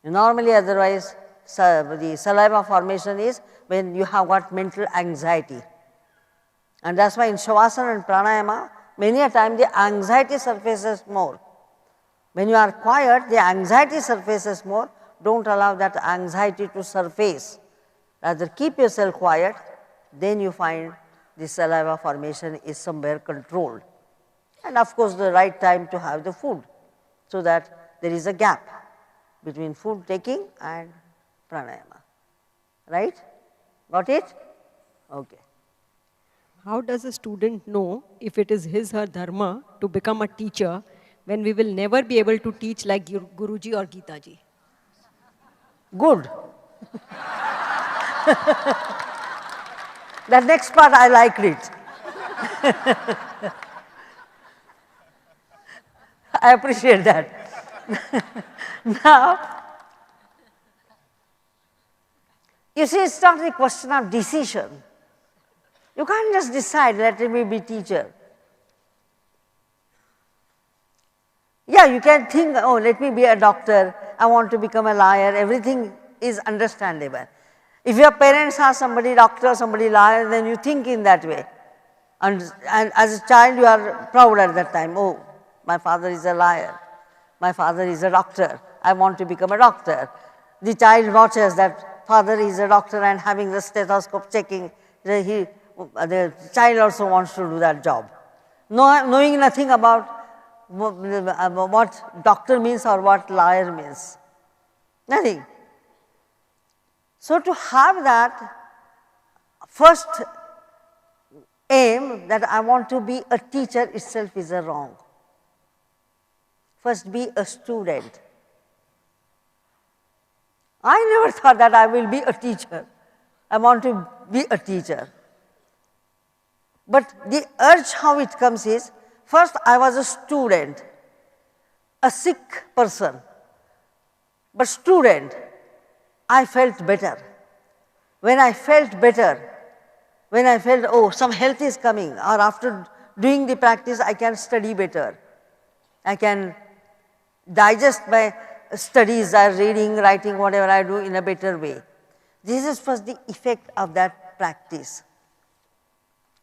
Normally otherwise, the saliva formation is when you have got mental anxiety. And that's why in Shavasana and Pranayama, many a time the anxiety surfaces more. When you are quiet, the anxiety surfaces more. Don't allow that anxiety to surface. Rather keep yourself quiet, then you find the saliva formation is somewhere controlled. And of course, the right time to have the food, so that there is a gap between food taking and pranayama. Right? Got it? Okay. How does a student know if it is his or her dharma to become a teacher when we will never be able to teach like Guruji or Gitaji? Good. The next part I liked it. I appreciate that. Now, you see, it's not a question of decision. You can't just decide, let me be teacher. Yeah, you can think, oh, let me be a doctor, I want to become a lawyer, everything is understandable. If your parents are somebody doctor, somebody lawyer, then you think in that way. And as a child, you are proud at that time, oh, my father is a lawyer, my father is a doctor, I want to become a doctor. The child watches that father is a doctor and having the stethoscope checking, the child also wants to do that job. Knowing nothing about what doctor means or what lawyer means, nothing. So to have that first aim that I want to be a teacher itself is a wrong. First be a student. I never thought that I will be a teacher. I want to be a teacher. But the urge how it comes is, first I was a student, a sick person, but student, I felt better. When I felt better, when I felt, oh, some health is coming, or after doing the practice I can study better, I can digest my studies or reading, writing, whatever I do in a better way. This is first the effect of that practice.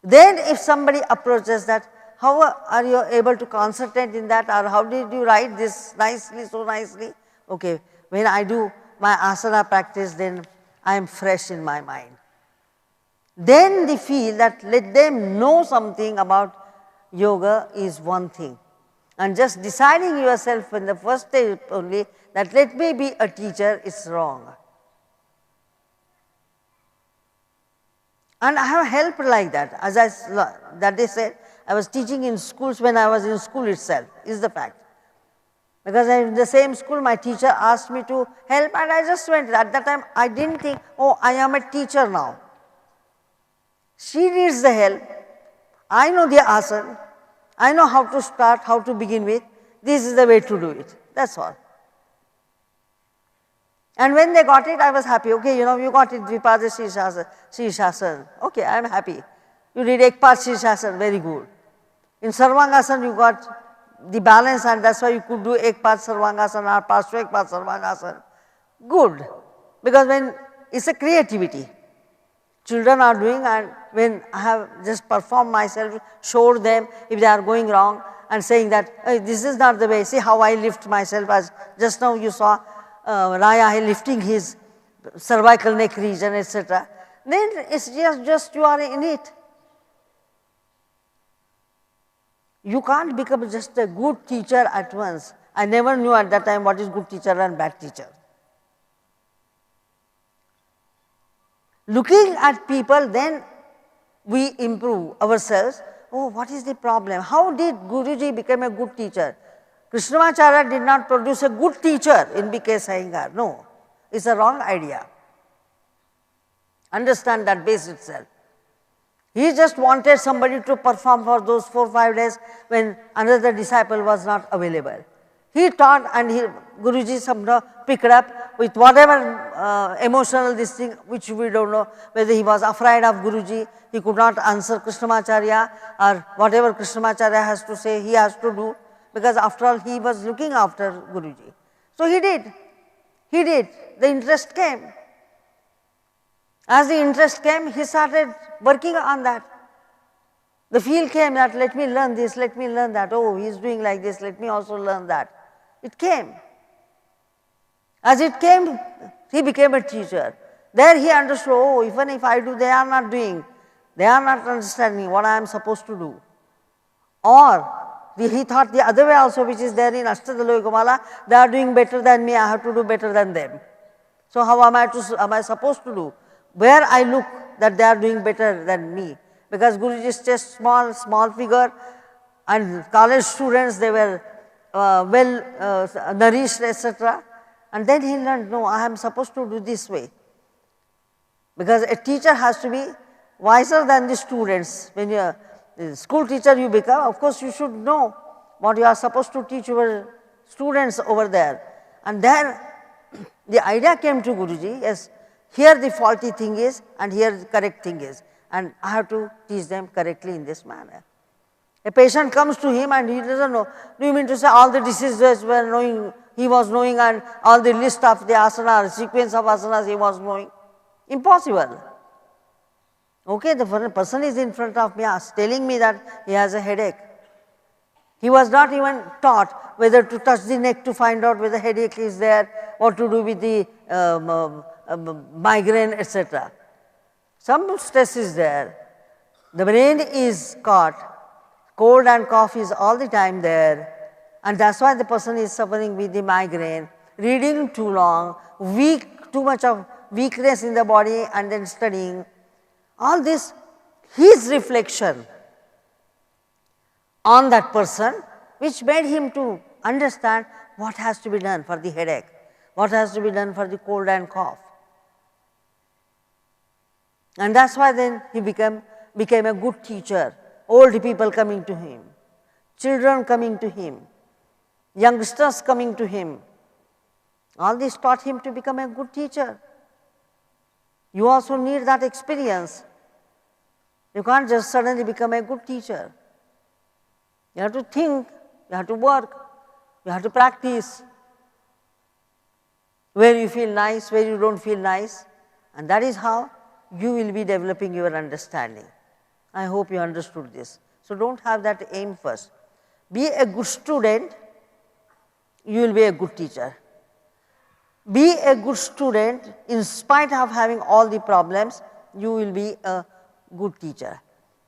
Then if somebody approaches that, how are you able to concentrate in that, or how did you write this nicely, so nicely? Okay, when I do my asana practice, then I am fresh in my mind. Then they feel that let them know something about yoga is one thing. And just deciding yourself in the first step only that let me be a teacher is wrong. And I have helped like that. As that they said, I was teaching in schools when I was in school itself, is the fact. Because in the same school, my teacher asked me to help and I just went. At that time, I didn't think, oh, I am a teacher now. She needs the help. I know the asana. I know how to start, how to begin with. This is the way to do it. That's all. And when they got it, I was happy. Okay, you know, you got it, Dvipada Shirshasana. Okay, I am happy. You did Ekpad Shirshasana, very good. In Sarvangasana, you got the balance, and that's why you could do Ekpad Sarvangasana or Parshva Ekpad Sarvangasana. Good. Because when it's a creativity. children are doing, and when I have just performed myself, showed them if they are going wrong and saying that hey, this is not the way, see how I lift myself, as just now you saw Raya lifting his cervical neck region, etc. Then it's just you are in it. You can't become just a good teacher at once. I never knew at that time what is good teacher and bad teacher. Looking at people, then we improve ourselves. Oh, what is the problem? How did Guruji become a good teacher? Krishnamacharya did not produce a good teacher in B.K. Iyengar. No, it's a wrong idea. Understand that base itself. He just wanted somebody to perform for those 4-5 days when another disciple was not available. He taught, and Guruji somehow picked up with whatever emotional this thing, which we don't know whether he was afraid of Guruji, he could not answer Krishnamacharya, or whatever Krishnamacharya has to say he has to do, because after all he was looking after Guruji. So he did, the interest came. As the interest came, he started working on that. The feel came that let me learn this, let me learn that, oh he is doing like this, let me also learn that. It came. As it came, he became a teacher. There he understood, oh even if I do, they are not doing, they are not understanding what I am supposed to do. Or he thought the other way also, which is there in Ashtadalokamala, they are doing better than me, I have to do better than them. So how am I supposed to do? Where I look that they are doing better than me, because Guruji is just small figure, and college students, they were well nourished, etc. And then he learned, no, I am supposed to do this way, because a teacher has to be wiser than the students. When you are a school teacher you become, of course you should know what you are supposed to teach your students over there. And then the idea came to Guruji, yes, here the faulty thing is and here the correct thing is, and I have to teach them correctly in this manner. A patient comes to him and he doesn't know, do you mean to say all the diseases were knowing, he was knowing, and all the list of the asanas, sequence of asanas he was knowing? Impossible. Okay, the person is in front of me telling me that he has a headache. He was not even taught whether to touch the neck to find out whether headache is there, what to do with the migraine, etc. Some stress is there, the brain is caught, cold and cough is all the time there, and that is why the person is suffering with the migraine, reading too long, too much of weakness in the body, and then studying. All this, his reflection on that person, which made him to understand what has to be done for the headache, what has to be done for the cold and cough. And that is why then he became a good teacher, old people coming to him, children coming to him, youngsters coming to him. All this taught him to become a good teacher. You also need that experience. You can't just suddenly become a good teacher. You have to think, you have to work, you have to practice, where you feel nice, where you don't feel nice, and that is how you will be developing your understanding. I hope you understood this. So don't have that aim first. Be a good student, you will be a good teacher. Be a good student, in spite of having all the problems, you will be a good teacher.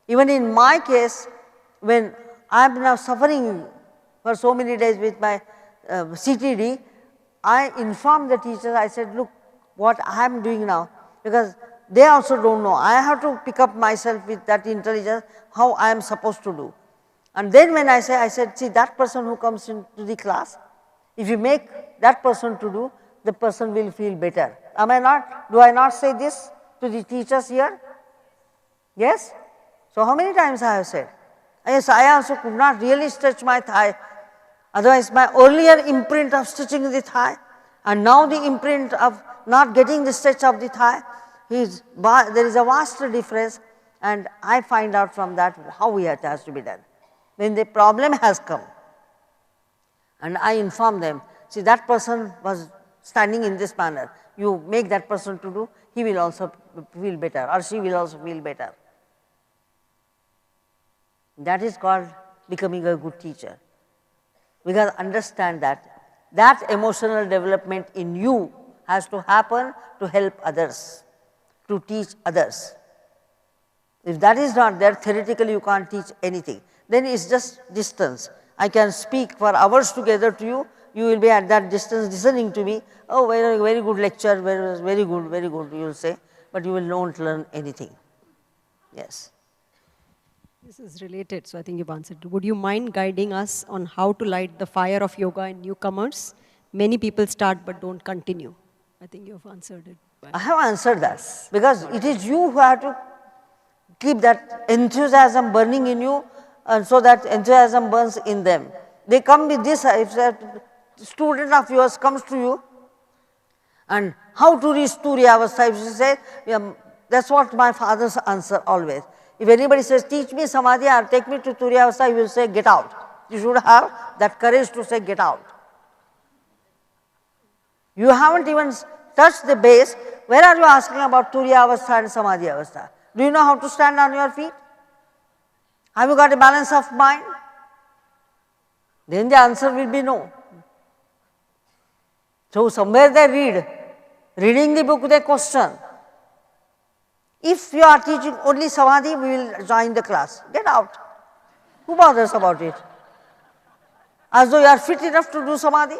Even in my case, when I am now suffering for so many days with my CTD, I informed the teachers, I said, look what I am doing now, because they also don't know. I have to pick up myself with that intelligence, how I am supposed to do. And then when I said, see that person who comes into the class, if you make that person to do, the person will feel better. Am I not? Do I not say this to the teachers here? Yes? So how many times I have said? Yes, I also could not really stretch my thigh. Otherwise, my earlier imprint of stretching the thigh, and now the imprint of not getting the stretch of the thigh, there is a vast difference, and I find out from that how it has to be done. When the problem has come, and I inform them, see that person was standing in this manner, you make that person to do, he will also feel better or she will also feel better. That is called becoming a good teacher. Because understand that emotional development in you has to happen to help others, to teach others. If that is not there, theoretically you can't teach anything. Then it's just distance. I can speak for hours together to you, you will be at that distance listening to me. Oh, very, very good lecture, very good, you will say, but you will not learn anything. Yes. This is related, so I think you've answered. Would you mind guiding us on how to light the fire of yoga in newcomers? Many people start but don't continue. I think you've answered it. I have answered that because it is you who have to keep that enthusiasm burning in you, and so that enthusiasm burns in them. They come with this, if a student of yours comes to you and how to reach Turiya Avastha, if you say, that's what my father's answer always. If anybody says, teach me Samadhi or take me to Turiya Avastha, he will say, get out. You should have that courage to say, get out. You haven't even touched the base. Where are you asking about Turiya Avastha and Samadhi Avastha? Do you know how to stand on your feet? Have you got a balance of mind? Then the answer will be no. So somewhere they read, reading the book they question. If you are teaching only Samadhi, we will join the class. Get out. Who bothers about it? As though you are fit enough to do Samadhi.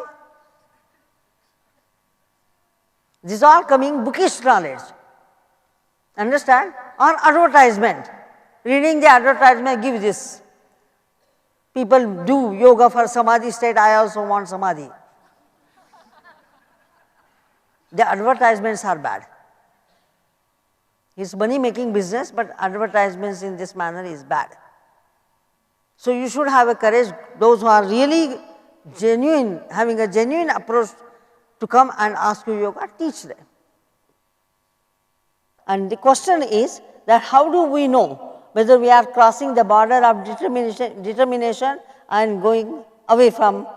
This is all coming bookish knowledge. Understand? On advertisement. Reading the advertisement, give this. People do yoga for Samadhi state, I also want Samadhi. The advertisements are bad. It's money making business, but advertisements in this manner is bad. So you should have a courage, those who are really genuine, having a genuine approach to come and ask you yoga, teach them. And the question is that how do we know whether we are crossing the border of determination and going away from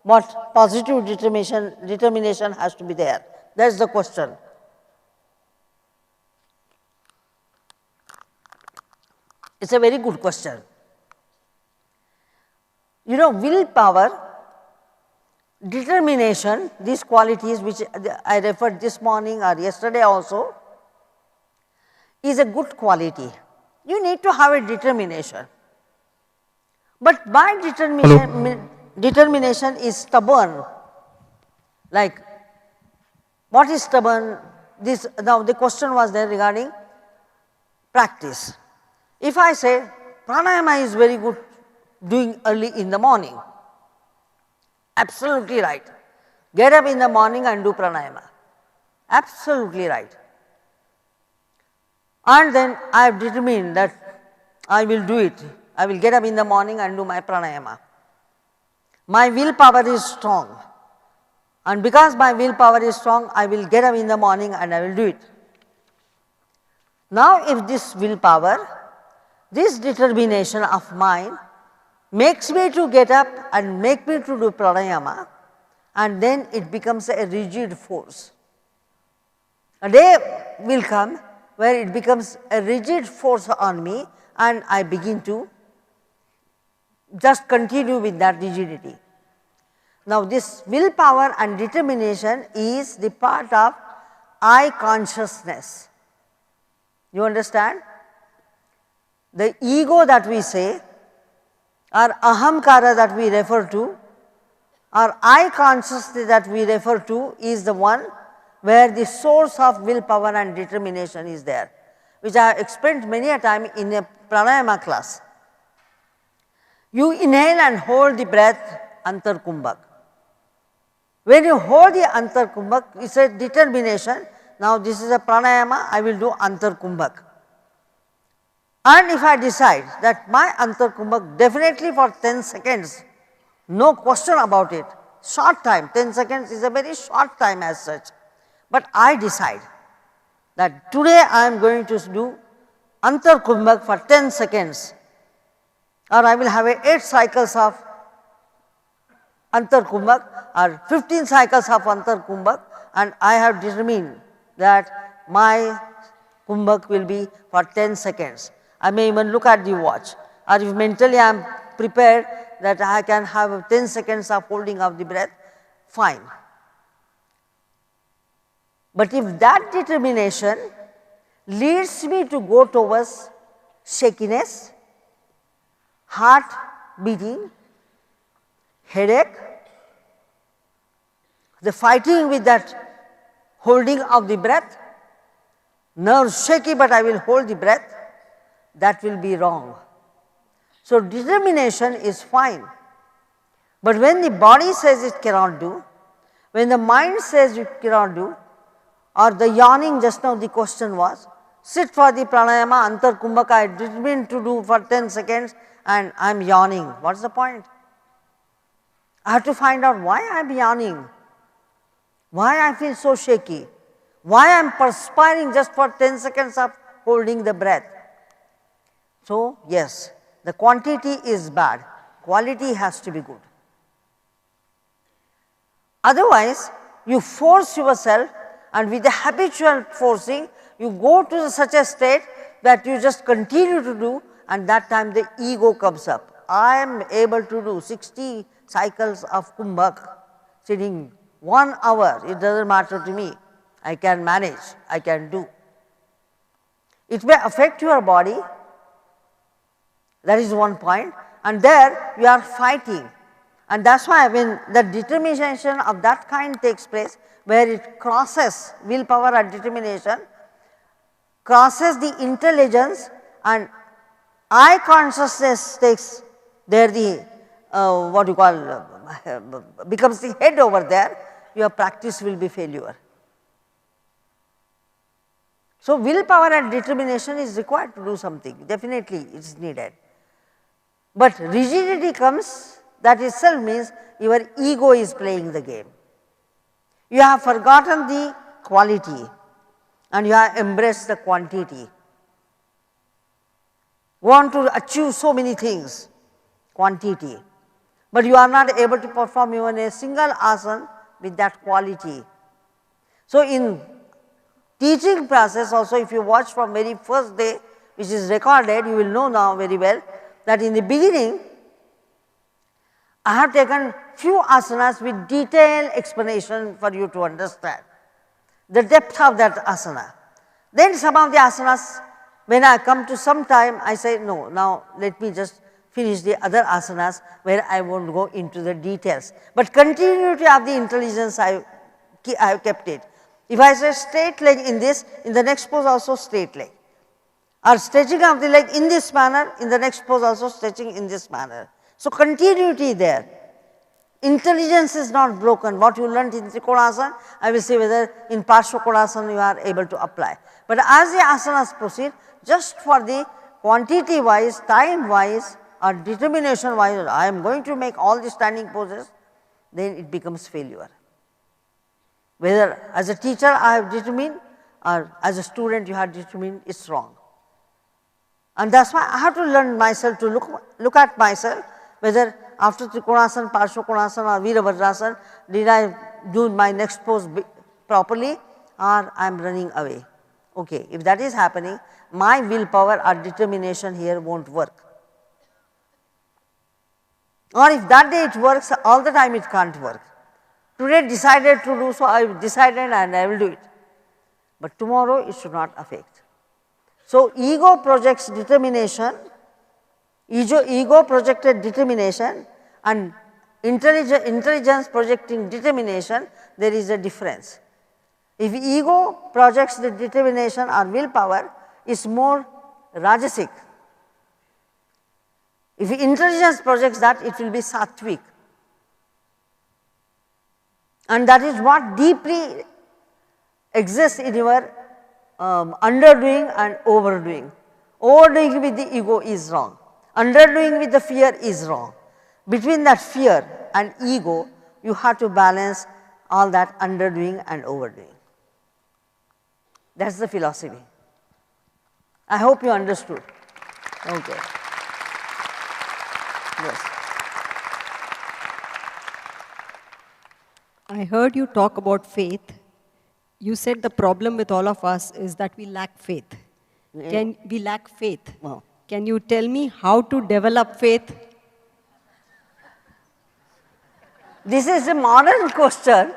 what positive determination has to be there? That is the question. It's a very good question. You know, willpower, determination, these qualities which I referred this morning or yesterday also, is a good quality. You need to have a determination. But by determination is stubborn. Like, what is stubborn? This, now the question was there regarding practice. If I say pranayama is very good doing early in the morning, absolutely right. Get up in the morning and do pranayama. Absolutely right. And then I have determined that I will do it. I will get up in the morning and do my pranayama. My willpower is strong. And because my willpower is strong, I will get up in the morning and I will do it. Now if this willpower, this determination of mine makes me to get up and make me to do pranayama, and then it becomes a rigid force. A day will come where it becomes a rigid force on me and I begin to just continue with that rigidity. Now this willpower and determination is the part of I consciousness. You understand? The ego that we say, or ahamkara that we refer to, or I consciousness that we refer to is the one where the source of willpower and determination is there, which I have explained many a time in a pranayama class. You inhale and hold the breath antarkumbhak. When you hold the antarkumbhak, it is a determination. Now this is a pranayama, I will do antarkumbhak. And if I decide that my antarkumbhak definitely for 10 seconds, no question about it, short time, 10 seconds is a very short time as such. But I decide that today I am going to do antarkumbhak for 10 seconds, or I will have 8 cycles of antarkumbhak or 15 cycles of antarkumbhak, and I have determined that my Kumbhak will be for 10 seconds. I may even look at the watch, or if mentally I am prepared that I can have 10 seconds of holding of the breath, fine. But if that determination leads me to go towards shakiness, heart beating, headache, the fighting with that holding of the breath, nerves shaky but I will hold the breath, that will be wrong. So, determination is fine, but when the body says it cannot do, when the mind says it cannot do, or the yawning, just now the question was, sit for the pranayama, antar kumbhaka, I determined to do for 10 seconds and I am yawning. What is the point? I have to find out why I am yawning, why I feel so shaky, why I am perspiring just for 10 seconds of holding the breath. So, yes, the quantity is bad, quality has to be good. Otherwise, you force yourself, and with the habitual forcing, you go to such a state that you just continue to do, and that time the ego comes up. I am able to do 60 cycles of Kumbhak sitting 1 hour, it does not matter to me, I can manage, I can do. It may affect your body, that is one point, and there you are fighting, and that is why when the determination of that kind takes place, where it crosses willpower and determination, crosses the intelligence, and I consciousness takes there the what you call becomes the head over there, your practice will be failure. So, willpower and determination is required to do something, definitely it is needed. But rigidity comes, that itself means your ego is playing the game. You have forgotten the quality and you have embraced the quantity. Want to achieve so many things, quantity, but you are not able to perform even a single asana with that quality. So, in teaching process also, if you watch from very first day which is recorded, you will know now very well that in the beginning I have taken few asanas with detailed explanation for you to understand the depth of that asana. Then some of the asanas, when I come to some time, I say no, now let me just finish the other asanas where I will not go into the details, but continuity of the intelligence I have kept it. If I say straight leg in this, in the next pose also straight leg, or stretching of the leg in this manner, in the next pose also stretching in this manner. So, continuity there, intelligence is not broken. What you learnt in Trikonasana, I will say whether in Parshvakonasana you are able to apply. But as the asanas proceed, just for the quantity wise, time wise or determination wise, I am going to make all the standing poses, then it becomes failure. Whether as a teacher I have determined or as a student you have determined, it is wrong. And that is why I have to learn myself to look at myself, whether after Trikonasana, Parshvakonasana or Virabhadrasana, did I do my next pose properly or I am running away. Okay, if that is happening, my willpower or determination here will not work. Or if that day it works, all the time it can't work. Today decided to do so, I decided and I will do it, but tomorrow it should not affect. So, ego projects determination, ego projected determination and intelligence projecting determination, there is a difference. If ego projects the determination or willpower, is more rajasic. If intelligence projects that, it will be sattvic. And that is what deeply exists in your underdoing and overdoing. Overdoing with the ego is wrong. Underdoing with the fear is wrong. Between that fear and ego, you have to balance all that underdoing and overdoing. That is the philosophy. I hope you understood. Okay. Yes. I heard you talk about faith, You said the problem with all of us is that we lack faith. Yeah. We lack faith. Oh. Can you tell me how to develop faith? This is a modern question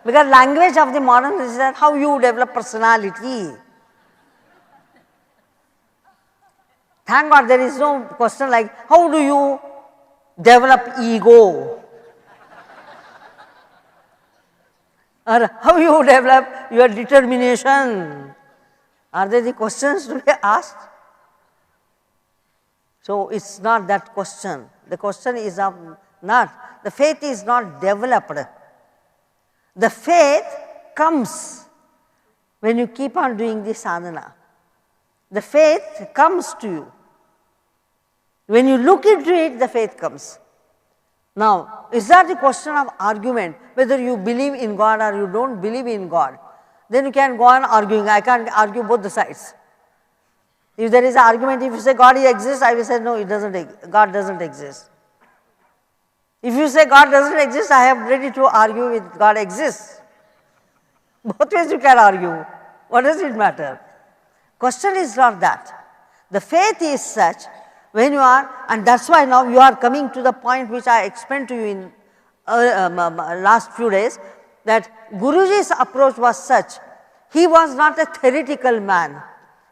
because language of the modern is that how you develop personality. Thank God there is no question like how do you develop ego or how you develop your determination. Are there the questions to be asked? So, it is not that question. The question is of not, the faith is not developed. The faith comes when you keep on doing the sadhana. The faith comes to you. When you look into it, the faith comes. Now, is that a question of argument, whether you believe in God or you do not believe in God? Then you can go on arguing. I can't argue both the sides. If there is an argument, if you say God exists, I will say no, it doesn't. God doesn't exist. If you say God doesn't exist, I am ready to argue with God exists. Both ways you can argue. What does it matter? Question is not that. The faith is such when you are, and that is why now you are coming to the point which I explained to you in last few days, that Guruji's approach was such, he was not a theoretical man,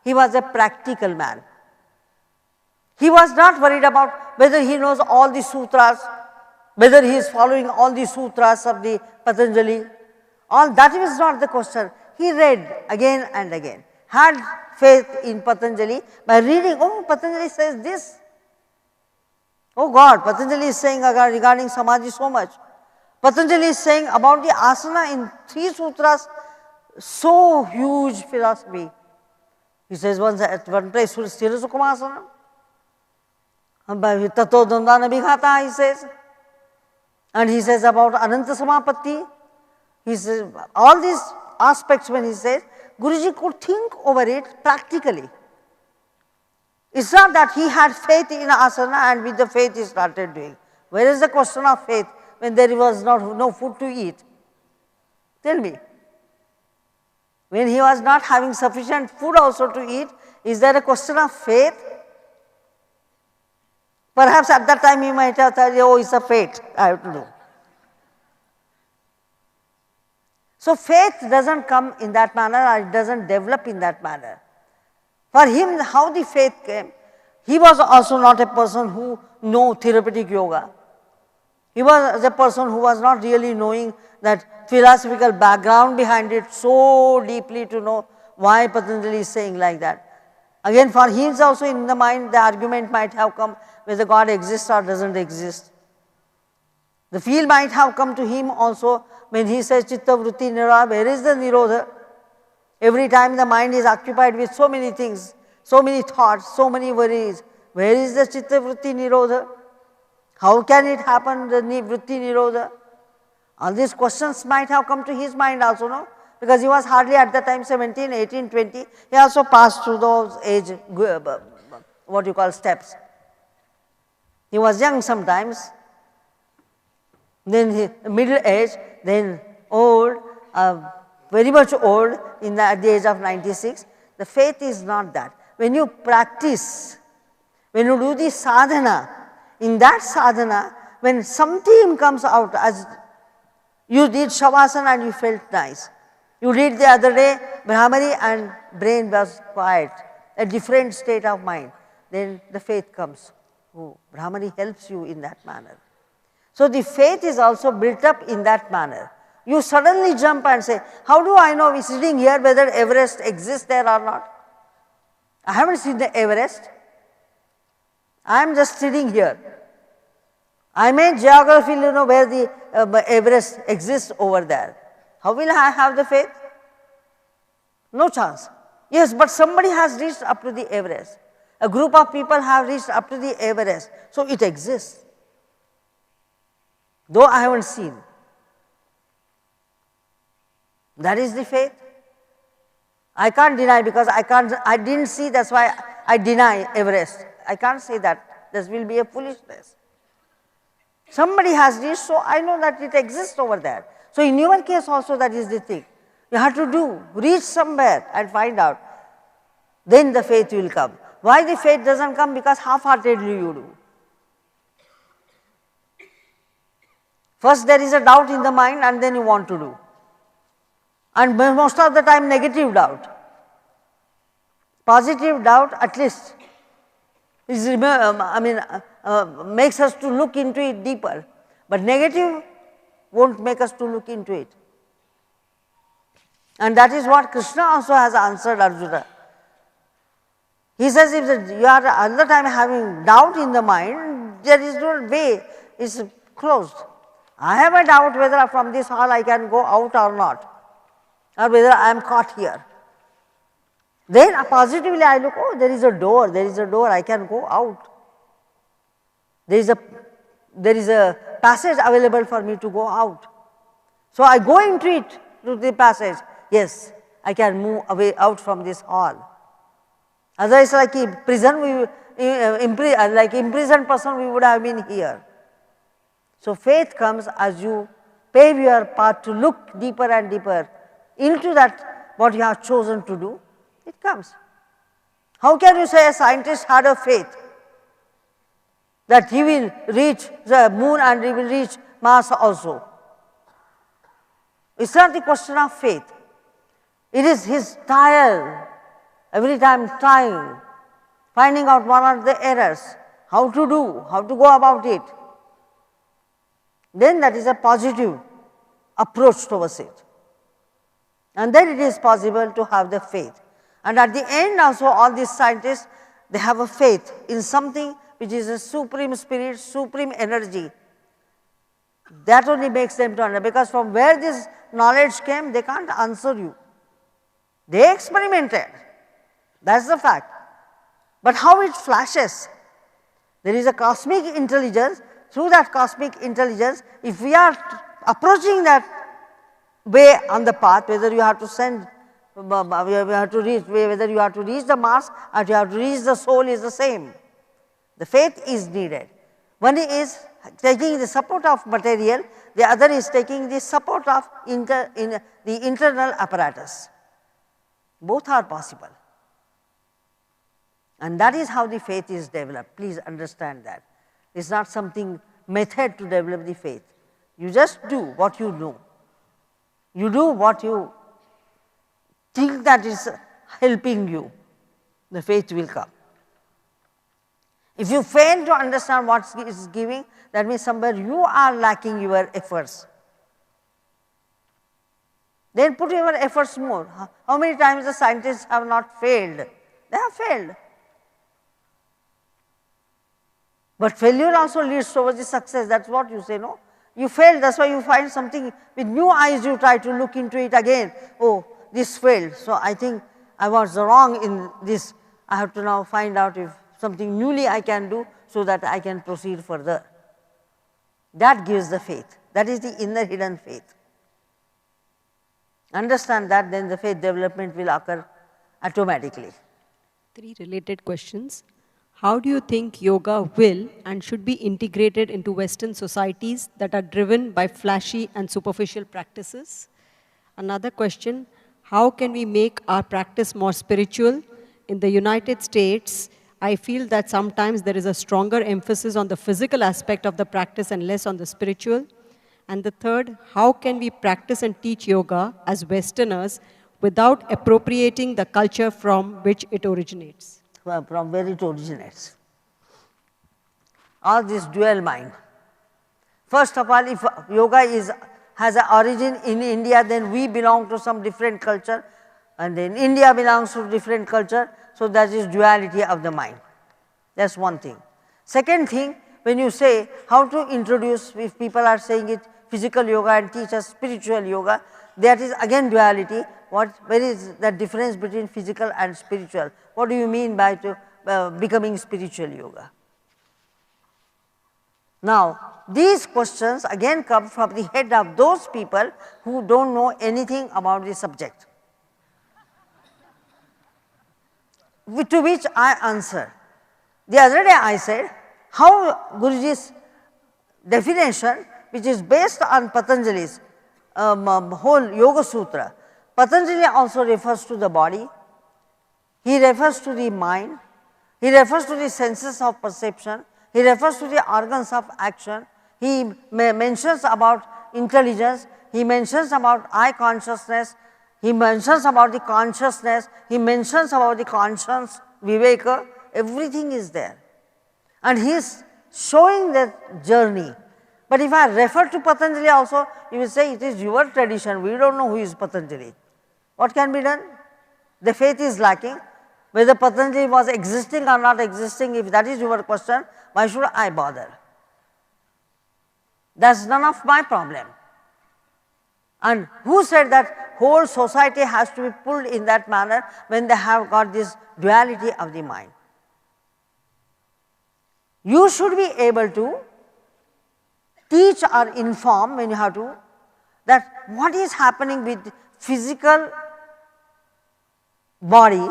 he was a practical man. He was not worried about whether he knows all the sutras, whether he is following all the sutras of the Patanjali, all that is not the question. He read again and again, had faith in Patanjali by reading, oh Patanjali says this, oh God, Patanjali is saying regarding Samadhi so much. Patanjali is saying about the asana in 3 sutras, so huge philosophy. He says once at one place, Sthirasukumasana, Tato Dandana Bhighata, he says, and he says about Ananta Samapatti, he says all these aspects when he says, Guruji could think over it practically. It is not that he had faith in asana and with the faith he started doing. Where is the question of faith when there was no food to eat? Tell me. When he was not having sufficient food also to eat, is there a question of faith? Perhaps at that time he might have thought, oh, it's a fate I have to do. So faith does not come in that manner or it does not develop in that manner. For him, how the faith came, he was also not a person who knew therapeutic yoga. He was a person who was not really knowing that philosophical background behind it so deeply to know why Patanjali is saying like that. Again, for him is also in the mind the argument might have come whether God exists or does not exist. The feel might have come to him also when he says Chitta Vritti Nirodha, where is the Nirodha? Every time the mind is occupied with so many things, so many thoughts, so many worries, where is the Chitta Vritti Nirodha? How can it happen, the Vritti Nirodha? All these questions might have come to his mind also, no? Because he was hardly at that time 17, 18, 20. He also passed through those age, what you call steps. He was young sometimes, then middle age, then old, very much old at the age of 96. The faith is not that. When you practice, when you do the sadhana, in that sadhana, when something comes out, as you did Shavasana and you felt nice, you did the other day Brahmari and brain was quiet, a different state of mind, then the faith comes. Oh, Brahmari helps you in that manner. So the faith is also built up in that manner. You suddenly jump and say, how do I know sitting here whether Everest exists there or not? I haven't seen the Everest. I am just sitting here. I may geographically know where the Everest exists over there. How will I have the faith? No chance. Yes, but somebody has reached up to the Everest. A group of people have reached up to the Everest. So it exists. Though I haven't seen. That is the faith. I can't deny because I didn't see, that's why I deny Everest. I can't say that. This will be a foolishness. Somebody has reached, so I know that it exists over there. So in your case also that is the thing. You have to do, reach somewhere and find out. Then the faith will come. Why the faith doesn't come? Because half-heartedly you do. First there is a doubt in the mind and then you want to do. And most of the time negative doubt. Positive doubt at least is, makes us to look into it deeper. But negative won't make us to look into it. And that is what Krishna also has answered Arjuna. He says if you are all the time having doubt in the mind, there is no way, it is closed. I have a doubt whether from this hall I can go out or not, or whether I am caught here. Then positively I look, oh, there is a door, I can go out. There is a passage available for me to go out. So I go into it, to the passage. Yes, I can move away out from this hall. Otherwise, like in prison, like imprisoned person, we would have been here. So faith comes as you pave your path to look deeper and deeper into that what you have chosen to do, it comes. How can you say a scientist had a faith that he will reach the moon and he will reach Mars also? It's not the question of faith. It is his trial, every time trying, finding out what are the errors, how to do, how to go about it. Then that is a positive approach towards it. And then it is possible to have the faith. And at the end also all these scientists, they have a faith in something which is a supreme spirit, supreme energy. That only makes them to understand, because from where this knowledge came, they can't answer you. They experimented, that is the fact. But how it flashes, there is a cosmic intelligence. Through that cosmic intelligence, if we are approaching that way on the path, whether you have to send, whether you have to reach the Mars or you have to reach the soul is the same. The faith is needed. One is taking the support of material, the other is taking the support of the internal apparatus. Both are possible. And that is how the faith is developed. Please understand that. It is not something method to develop the faith. You just do what you know. You do what you think that is helping you. The faith will come. If you fail to understand what is giving, that means somewhere you are lacking your efforts. Then put your efforts more. How many times the scientists have not failed? They have failed. But failure also leads towards the success, that is what you say, no? You failed, that is why you find something with new eyes, you try to look into it again. Oh, this failed, so I think I was wrong in this. I have to now find out if something newly I can do so that I can proceed further. That gives the faith. That is the inner hidden faith. Understand that, then the faith development will occur automatically. 3 related questions. How do you think yoga will and should be integrated into Western societies that are driven by flashy and superficial practices? Another question, how can we make our practice more spiritual? In the United States, I feel that sometimes there is a stronger emphasis on the physical aspect of the practice and less on the spiritual. And the third, how can we practice and teach yoga as Westerners without appropriating the culture from which it originates? From where it originates. All this dual mind. First of all, if yoga has an origin in India, then we belong to some different culture, and then India belongs to different culture, so that is duality of the mind. That is one thing. Second thing, when you say how to introduce, if people are saying it physical yoga and teach us spiritual yoga, that is again duality. Where is the difference between physical and spiritual? What do you mean by becoming spiritual yoga? Now, these questions again come from the head of those people who do not know anything about the subject. To which I answer. The other day I said, how Guruji's definition, which is based on Patanjali's whole Yoga Sutra, Patanjali also refers to the body, he refers to the mind, he refers to the senses of perception, he refers to the organs of action, he mentions about intelligence, he mentions about I consciousness, he mentions about the consciousness, he mentions about the conscience, viveka, everything is there. And he is showing that journey. But if I refer to Patanjali also, you will say it is your tradition, we do not know who is Patanjali. What can be done? The faith is lacking. Whether Patanjali was existing or not existing, if that is your question, why should I bother? That is none of my problem. And who said that whole society has to be pulled in that manner when they have got this duality of the mind? You should be able to teach or inform when you have to, that what is happening with physical body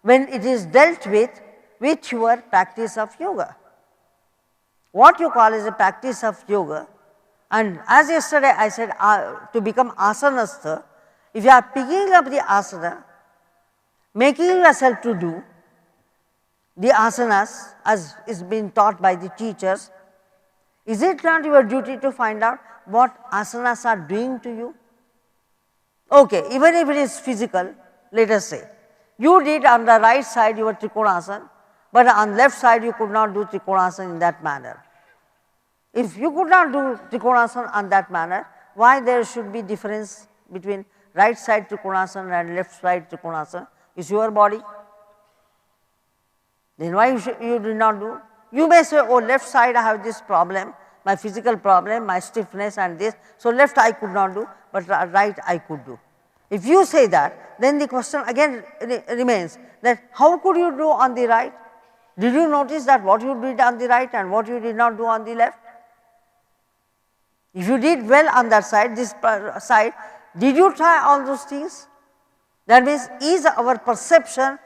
when it is dealt with your practice of yoga. What you call as a practice of yoga, and as yesterday I said to become asanastha, if you are picking up the asana, making yourself to do the asanas as is being taught by the teachers, is it not your duty to find out what asanas are doing to you? Okay, even if it is physical, let us say, you did on the right side your Trikonasana, but on left side you could not do Trikonasana in that manner. If you could not do Trikonasana on that manner, why there should be difference between right side Trikonasana and left side Trikonasana? Is your body? Then why you did not do? You may say, oh, left side I have this problem, my physical problem, my stiffness and this, so left I could not do, but right I could do. If you say that, then the question again remains that how could you do on the right? Did you notice that what you did on the right and what you did not do on the left? If you did well on that side, this side, did you try all those things? That means, is our perception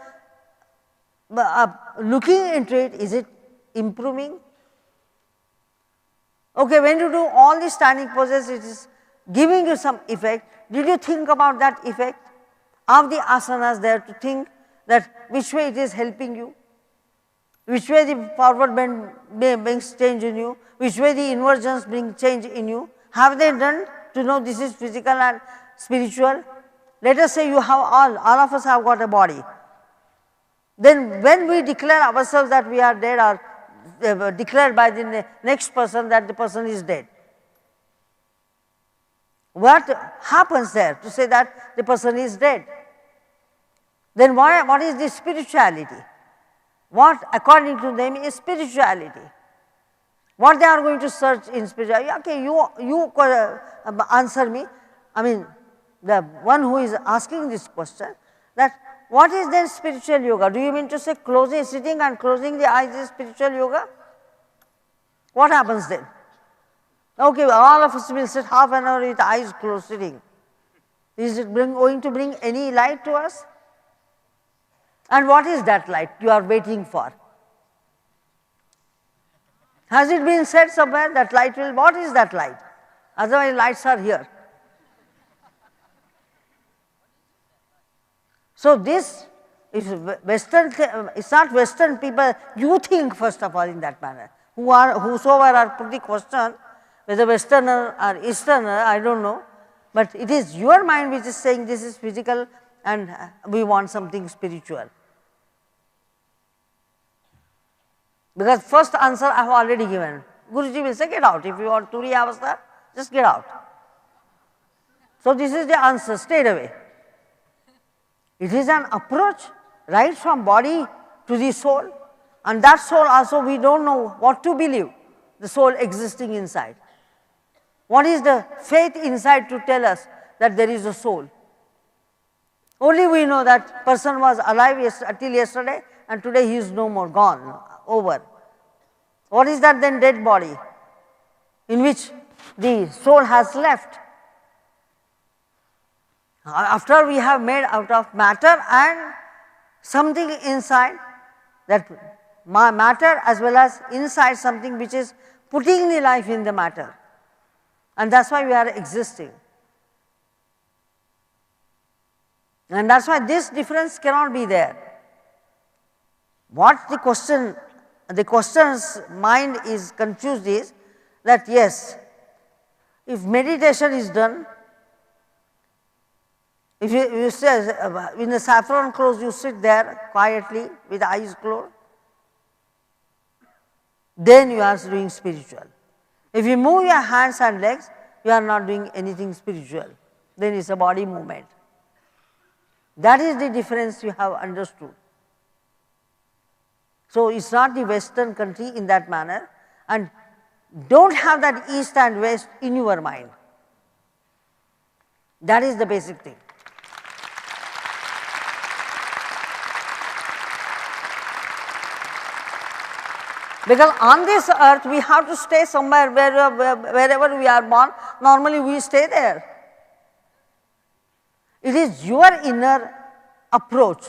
looking into it, is it improving? Okay, when you do all the standing poses, it is giving you some effect. Did you think about that effect of the asanas there, to think that which way it is helping you, which way the forward bend brings change in you, which way the inversions bring change in you? Have they done to know this is physical and spiritual? Let us say you have all of us have got a body. Then when we declare ourselves that we are dead, or declared by the next person that the person is dead, what happens there to say that the person is dead? Then what is the spirituality? What according to them is spirituality? What they are going to search in spirituality? Okay, you answer me. I mean, the one who is asking this question, that what is then spiritual yoga? Do you mean to say sitting and closing the eyes is spiritual yoga? What happens then? Okay, all of us will sit half an hour with eyes closed sitting. Is it going to bring any light to us? And what is that light you are waiting for? Has it been said somewhere that light will, what is that light? Otherwise lights are here. So this is Western, it's not Western people, you think first of all in that manner. Whosoever are put the question, whether Westerner or Easterner, I do not know, but it is your mind which is saying this is physical and we want something spiritual. Because first answer I have already given. Guruji will say, get out. If you want Turiya Avastha, just get out. So this is the answer, straight away. It is an approach right from body to the soul, and that soul also we do not know what to believe, the soul existing inside. What is the faith inside to tell us that there is a soul? Only we know that person was alive till yesterday and today he is no more, gone, over. What is that then? Dead body in which the soul has left. After we have made out of matter and something inside, that matter as well as inside something which is putting the life in the matter, and that is why we are existing. And that is why this difference cannot be there. What the question's mind is confused is that yes, if meditation is done, if you say in the saffron clothes you sit there quietly with eyes closed, then you are doing spiritual. If you move your hands and legs, you are not doing anything spiritual, then it is a body movement. That is the difference you have understood. So, it is not the Western country in that manner, and do not have that East and West in your mind. That is the basic thing. Because on this earth we have to stay somewhere wherever we are born, normally we stay there. It is your inner approach.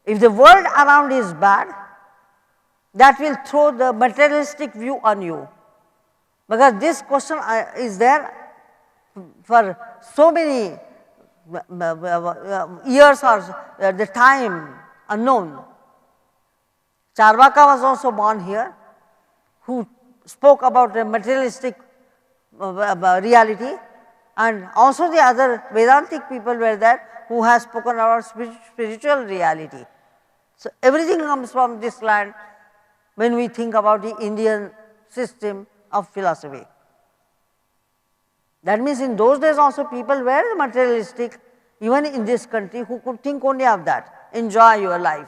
If the world around is bad, that will throw the materialistic view on you. Because this question is there for so many years or the time unknown. Charvaka was also born here, who spoke about the materialistic reality, and also the other Vedantic people were there who has spoken about spiritual reality. So, everything comes from this land when we think about the Indian system of philosophy. That means in those days also people were materialistic, even in this country, who could think only of that, enjoy your life.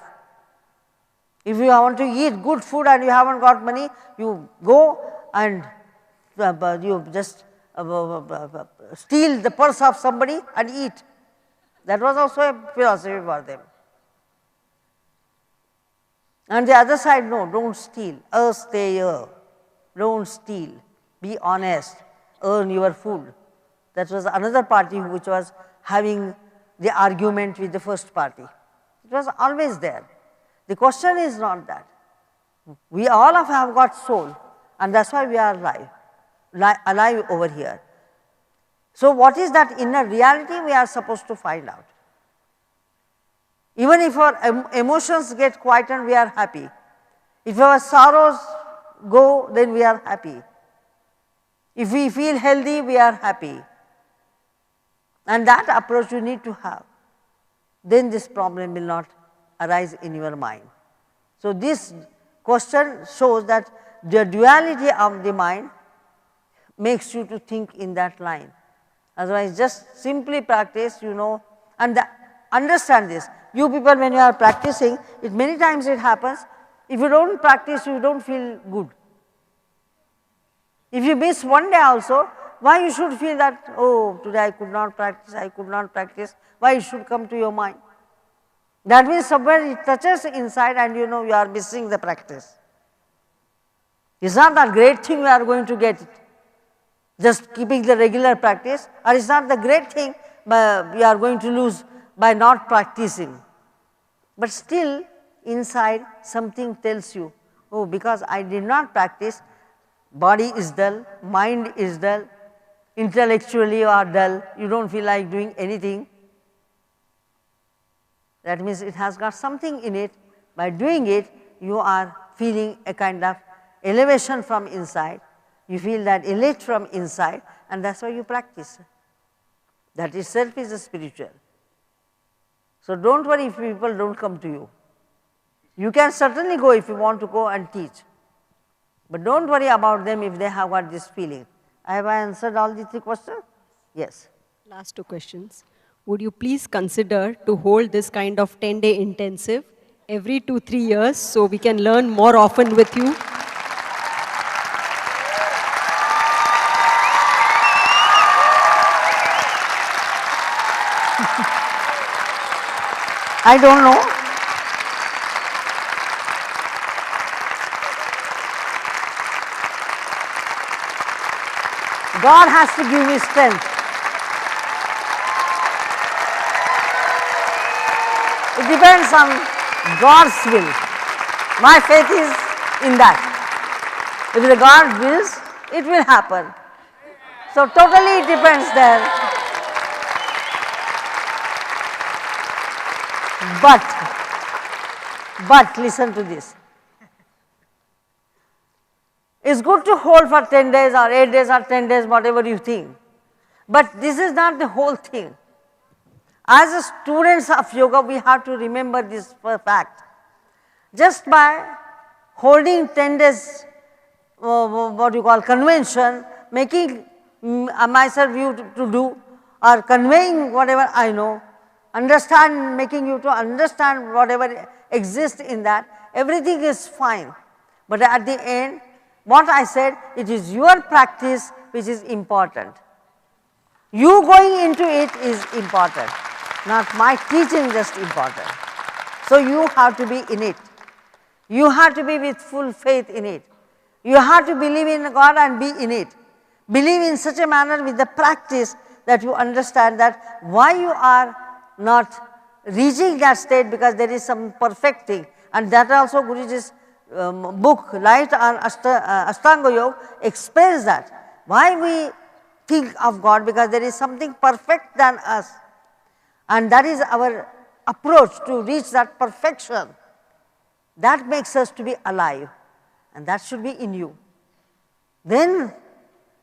If you want to eat good food and you haven't got money, you go and you just steal the purse of somebody and eat. That was also a philosophy for them. And the other side, no, do not steal, asteya, do not steal, be honest, earn your food. That was another party which was having the argument with the first party. It was always there. The question is not that. We all have got soul, and that is why we are alive over here. So, what is that inner reality we are supposed to find out? Even if our emotions get quietened, we are happy. If our sorrows go, then we are happy. If we feel healthy, we are happy. And that approach you need to have. Then this problem will not arise in your mind. So, this question shows that the duality of the mind makes you to think in that line. Otherwise, just simply practice, and understand this. You people, when you are practicing, many times it happens, if you do not practice, you do not feel good. If you miss one day also, why you should feel that, oh, today I could not practice, why it should come to your mind? That means somewhere it touches inside and you are missing the practice. It is not that great thing we are going to get it, just keeping the regular practice, or it is not the great thing we are going to lose by not practicing. But still inside something tells you, oh, because I did not practice, body is dull, mind is dull, intellectually you are dull, you do not feel like doing anything. That means it has got something in it. By doing it, you are feeling a kind of elevation from inside. You feel that elate from inside, and that is why you practice. That itself is a spiritual. So, do not worry if people do not come to you. You can certainly go if you want to go and teach, but do not worry about them if they have got this feeling. Have I answered all the 3 questions? Yes. Last 2 questions. Would you please consider to hold this kind of 10-day intensive every 2-3 years so we can learn more often with you? I do not know. God has to give me strength. It depends on God's will. My faith is in that. If the God wills, it will happen. So, totally it depends there. But listen to this. It's good to hold for 10 days or 8 days or 10 days, whatever you think. But this is not the whole thing. As students of yoga, we have to remember this fact. Just by holding 10 days, what you call convention, making myself you to do, or conveying whatever I know, making you to understand whatever exists in that, everything is fine. But at the end, what I said, it is your practice which is important. You going into it is important, not my teaching just important. So you have to be in it. You have to be with full faith in it. You have to believe in God and be in it. Believe in such a manner with the practice that you understand that why you are not reaching that state, because there is some perfect thing. And that also Guruji's book, Light on Ashtanga Yoga, explains that. Why we think of God, because there is something perfect than us. And that is our approach to reach that perfection. That makes us to be alive, and that should be in you. Then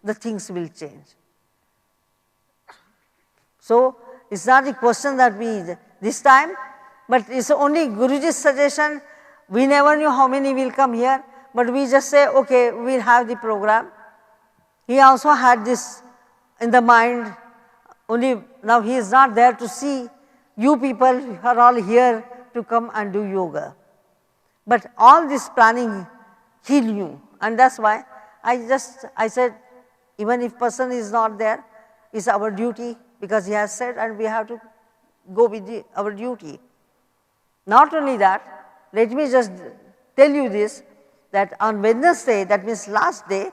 the things will change. So, it is not a question that we this time, but it is only Guruji's suggestion. We never knew how many will come here, but we just say, okay, we will have the program. He also had this in the mind, only now he is not there to see you people are all here to come and do yoga. But all this planning he knew, and that is why I said, even if person is not there, it's our duty, because he has said, and we have to go with our duty. Not only that, let me just tell you this, that on Wednesday, that means last day,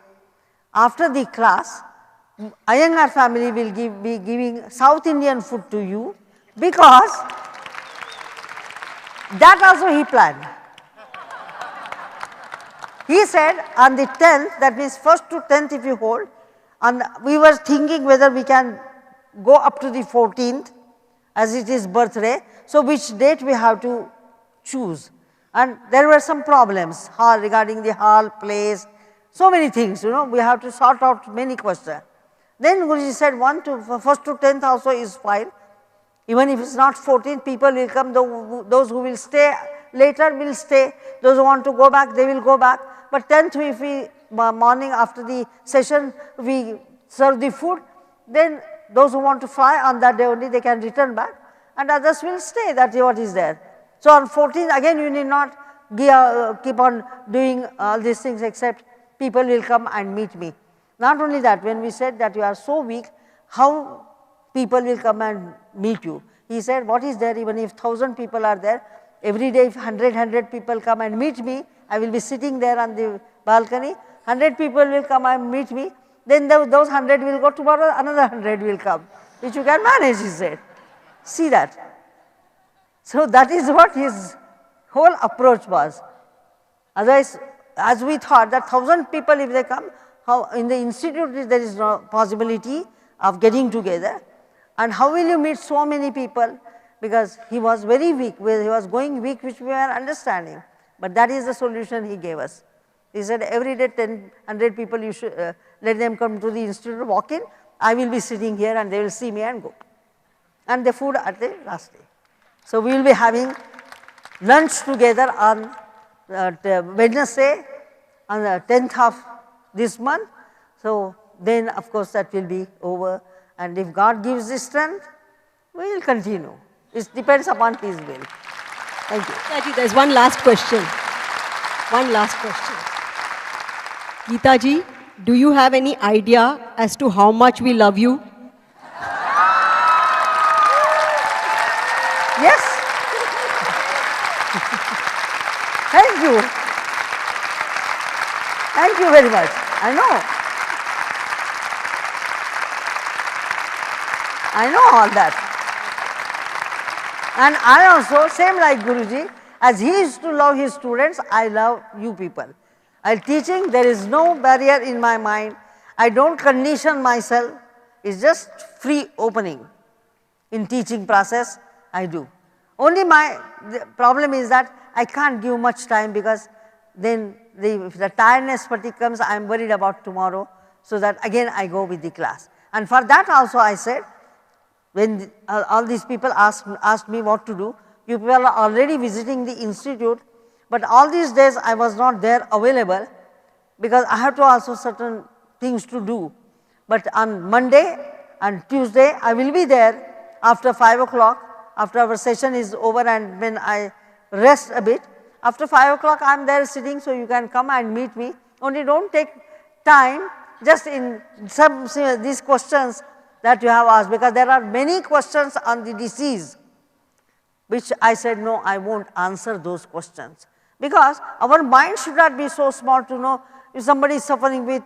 after the class, Iyengar family will be giving South Indian food to you, because that also he planned. He said on the 10th, that means 1st to 10th if you hold, and we were thinking whether we can go up to the 14th as it is birthday. So, which date we have to choose, and there were some problems regarding the hall, place, so many things, we have to sort out many questions. Then Guruji said 1st to 10th also is fine, even if it is not 14th, people will come, those who will stay later will stay, those who want to go back, they will go back. But 10th, if we morning after the session we serve the food, then those who want to fly on that day only, they can return back, and others will stay, that is what is there. So, on 14th again you need not keep on doing all these things, except people will come and meet me. Not only that, when we said that you are so weak, how people will come and meet you? He said, what is there, even if 1,000 people are there, every day if 100 people come and meet me, I will be sitting there on the balcony, 100 people will come and meet me, then those 100 will go, tomorrow another 100 will come, which you can manage, he said. See that. So, that is what his whole approach was. Otherwise, as we thought that 1,000 people if they come, how in the institute there is no possibility of getting together, and how will you meet so many people, because he was very weak, he was going weak, which we are understanding, but that is the solution he gave us. He said every day 100 people you should let them come to the institute, walk in, I will be sitting here and they will see me and go, and the food at the last day. So, we will be having lunch together on Wednesday on the 10th of this month. So, then of course, that will be over, and if God gives the strength, we will continue. It depends upon His will. Thank you. Geetaji, there is one last question. One last question. Geetaji, do you have any idea as to how much we love you? Yes. Thank you. Thank you very much. I know all that. And I also, same like Guruji, as he used to love his students, I love you people. While teaching, there is no barrier in my mind. I don't condition myself. It's just free opening. In teaching process, I do. Only the problem is that I can't give much time, because then if the tiredness fatigue comes, I am worried about tomorrow. So that again I go with the class. And for that also I said, when all these people asked me what to do, you people are already visiting the institute, but all these days I was not there available, because I have to also certain things to do. But on Monday and Tuesday I will be there after 5 o'clock, after our session is over and when I rest a bit. After 5 o'clock I am there sitting, so you can come and meet me. Only do not take time just in some these questions that you have asked, because there are many questions on the disease, which I said no, I will not answer those questions, because our mind should not be so small to know if somebody is suffering with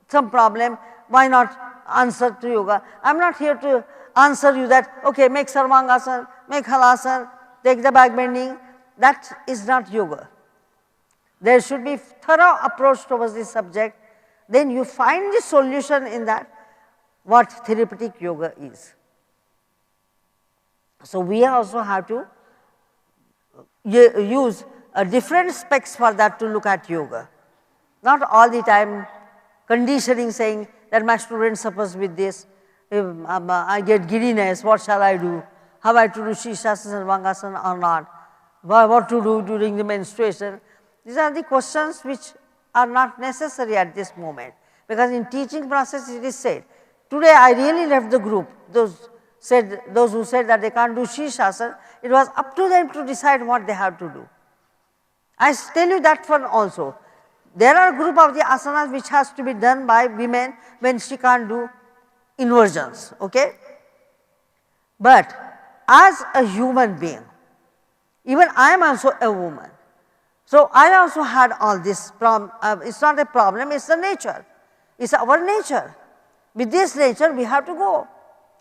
some problem, why not answer to yoga. I am not here to answer you that, okay, make Sarvangasana, make Halasana, take the back bending. That is not yoga. There should be thorough approach towards this subject. Then you find the solution in that, what therapeutic yoga is. So we also have to use a different specs for that to look at yoga. Not all the time conditioning, saying that my student suffers with this, if I get giddiness, what shall I do? Have I to do Shirshasana, Sarvangasana or not? What to do during the menstruation? These are the questions which are not necessary at this moment, because in teaching process it is said. Today I really left the group, those who said that they can't do Shirshasana, it was up to them to decide what they have to do. I tell you that one also. There are a group of the asanas which has to be done by women when she can't do inversions, okay. But as a human being, even I am also a woman. So I also had all this problem. It's not a problem, it's the nature. It's our nature. With this nature we have to go.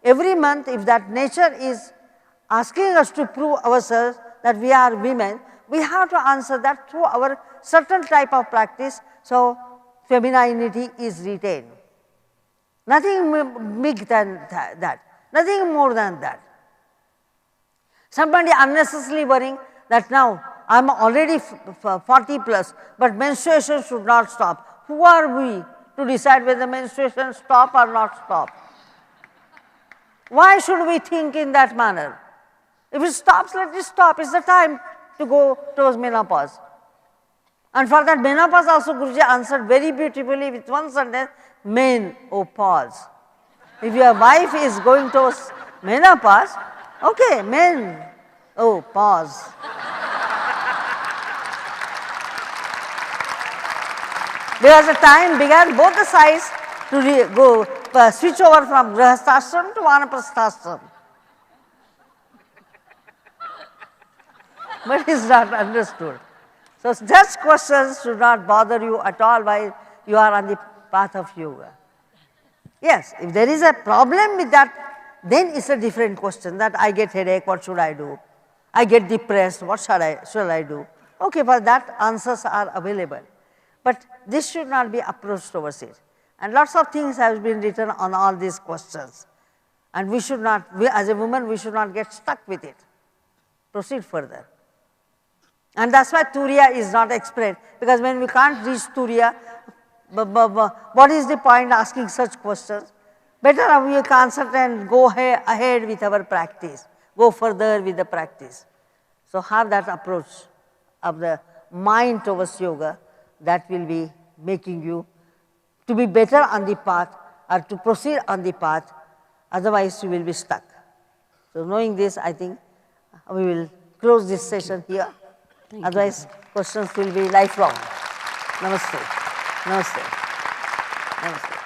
Every month, if that nature is asking us to prove ourselves that we are women, we have to answer that through our certain type of practice, so femininity is retained. Nothing big than that, nothing more than that. Somebody unnecessarily worrying that now I am already 40 plus, but menstruation should not stop. Who are we to decide whether menstruation stop or not stop? Why should we think in that manner? If it stops, let it stop. It's the time to go towards menopause. And for that menopause also Guruji answered very beautifully with one sentence, menopause. If your wife is going towards menopause, okay, pause. Because the time began both the sides to switch over from Grihasthashram to Vanaprasthashram. But it is not understood. So such questions should not bother you at all while you are on the path of yoga. Yes, if there is a problem with that, then it's a different question, that I get headache, what should I do? I get depressed, what shall I do? Okay, for that answers are available. But this should not be approached towards it. And lots of things have been written on all these questions. And we should not, as a woman, we should not get stuck with it. Proceed further. And that's why Turiya is not explained, because when we can't reach Turiya, what is the point asking such questions? Better we concentrate and go ahead with our practice, go further with the practice. So have that approach of the mind towards yoga, that will be making you to be better on the path or to proceed on the path, otherwise you will be stuck. So knowing this, I think we will close this session here. Otherwise, questions will be lifelong. Namaste. Namaste. Namaste.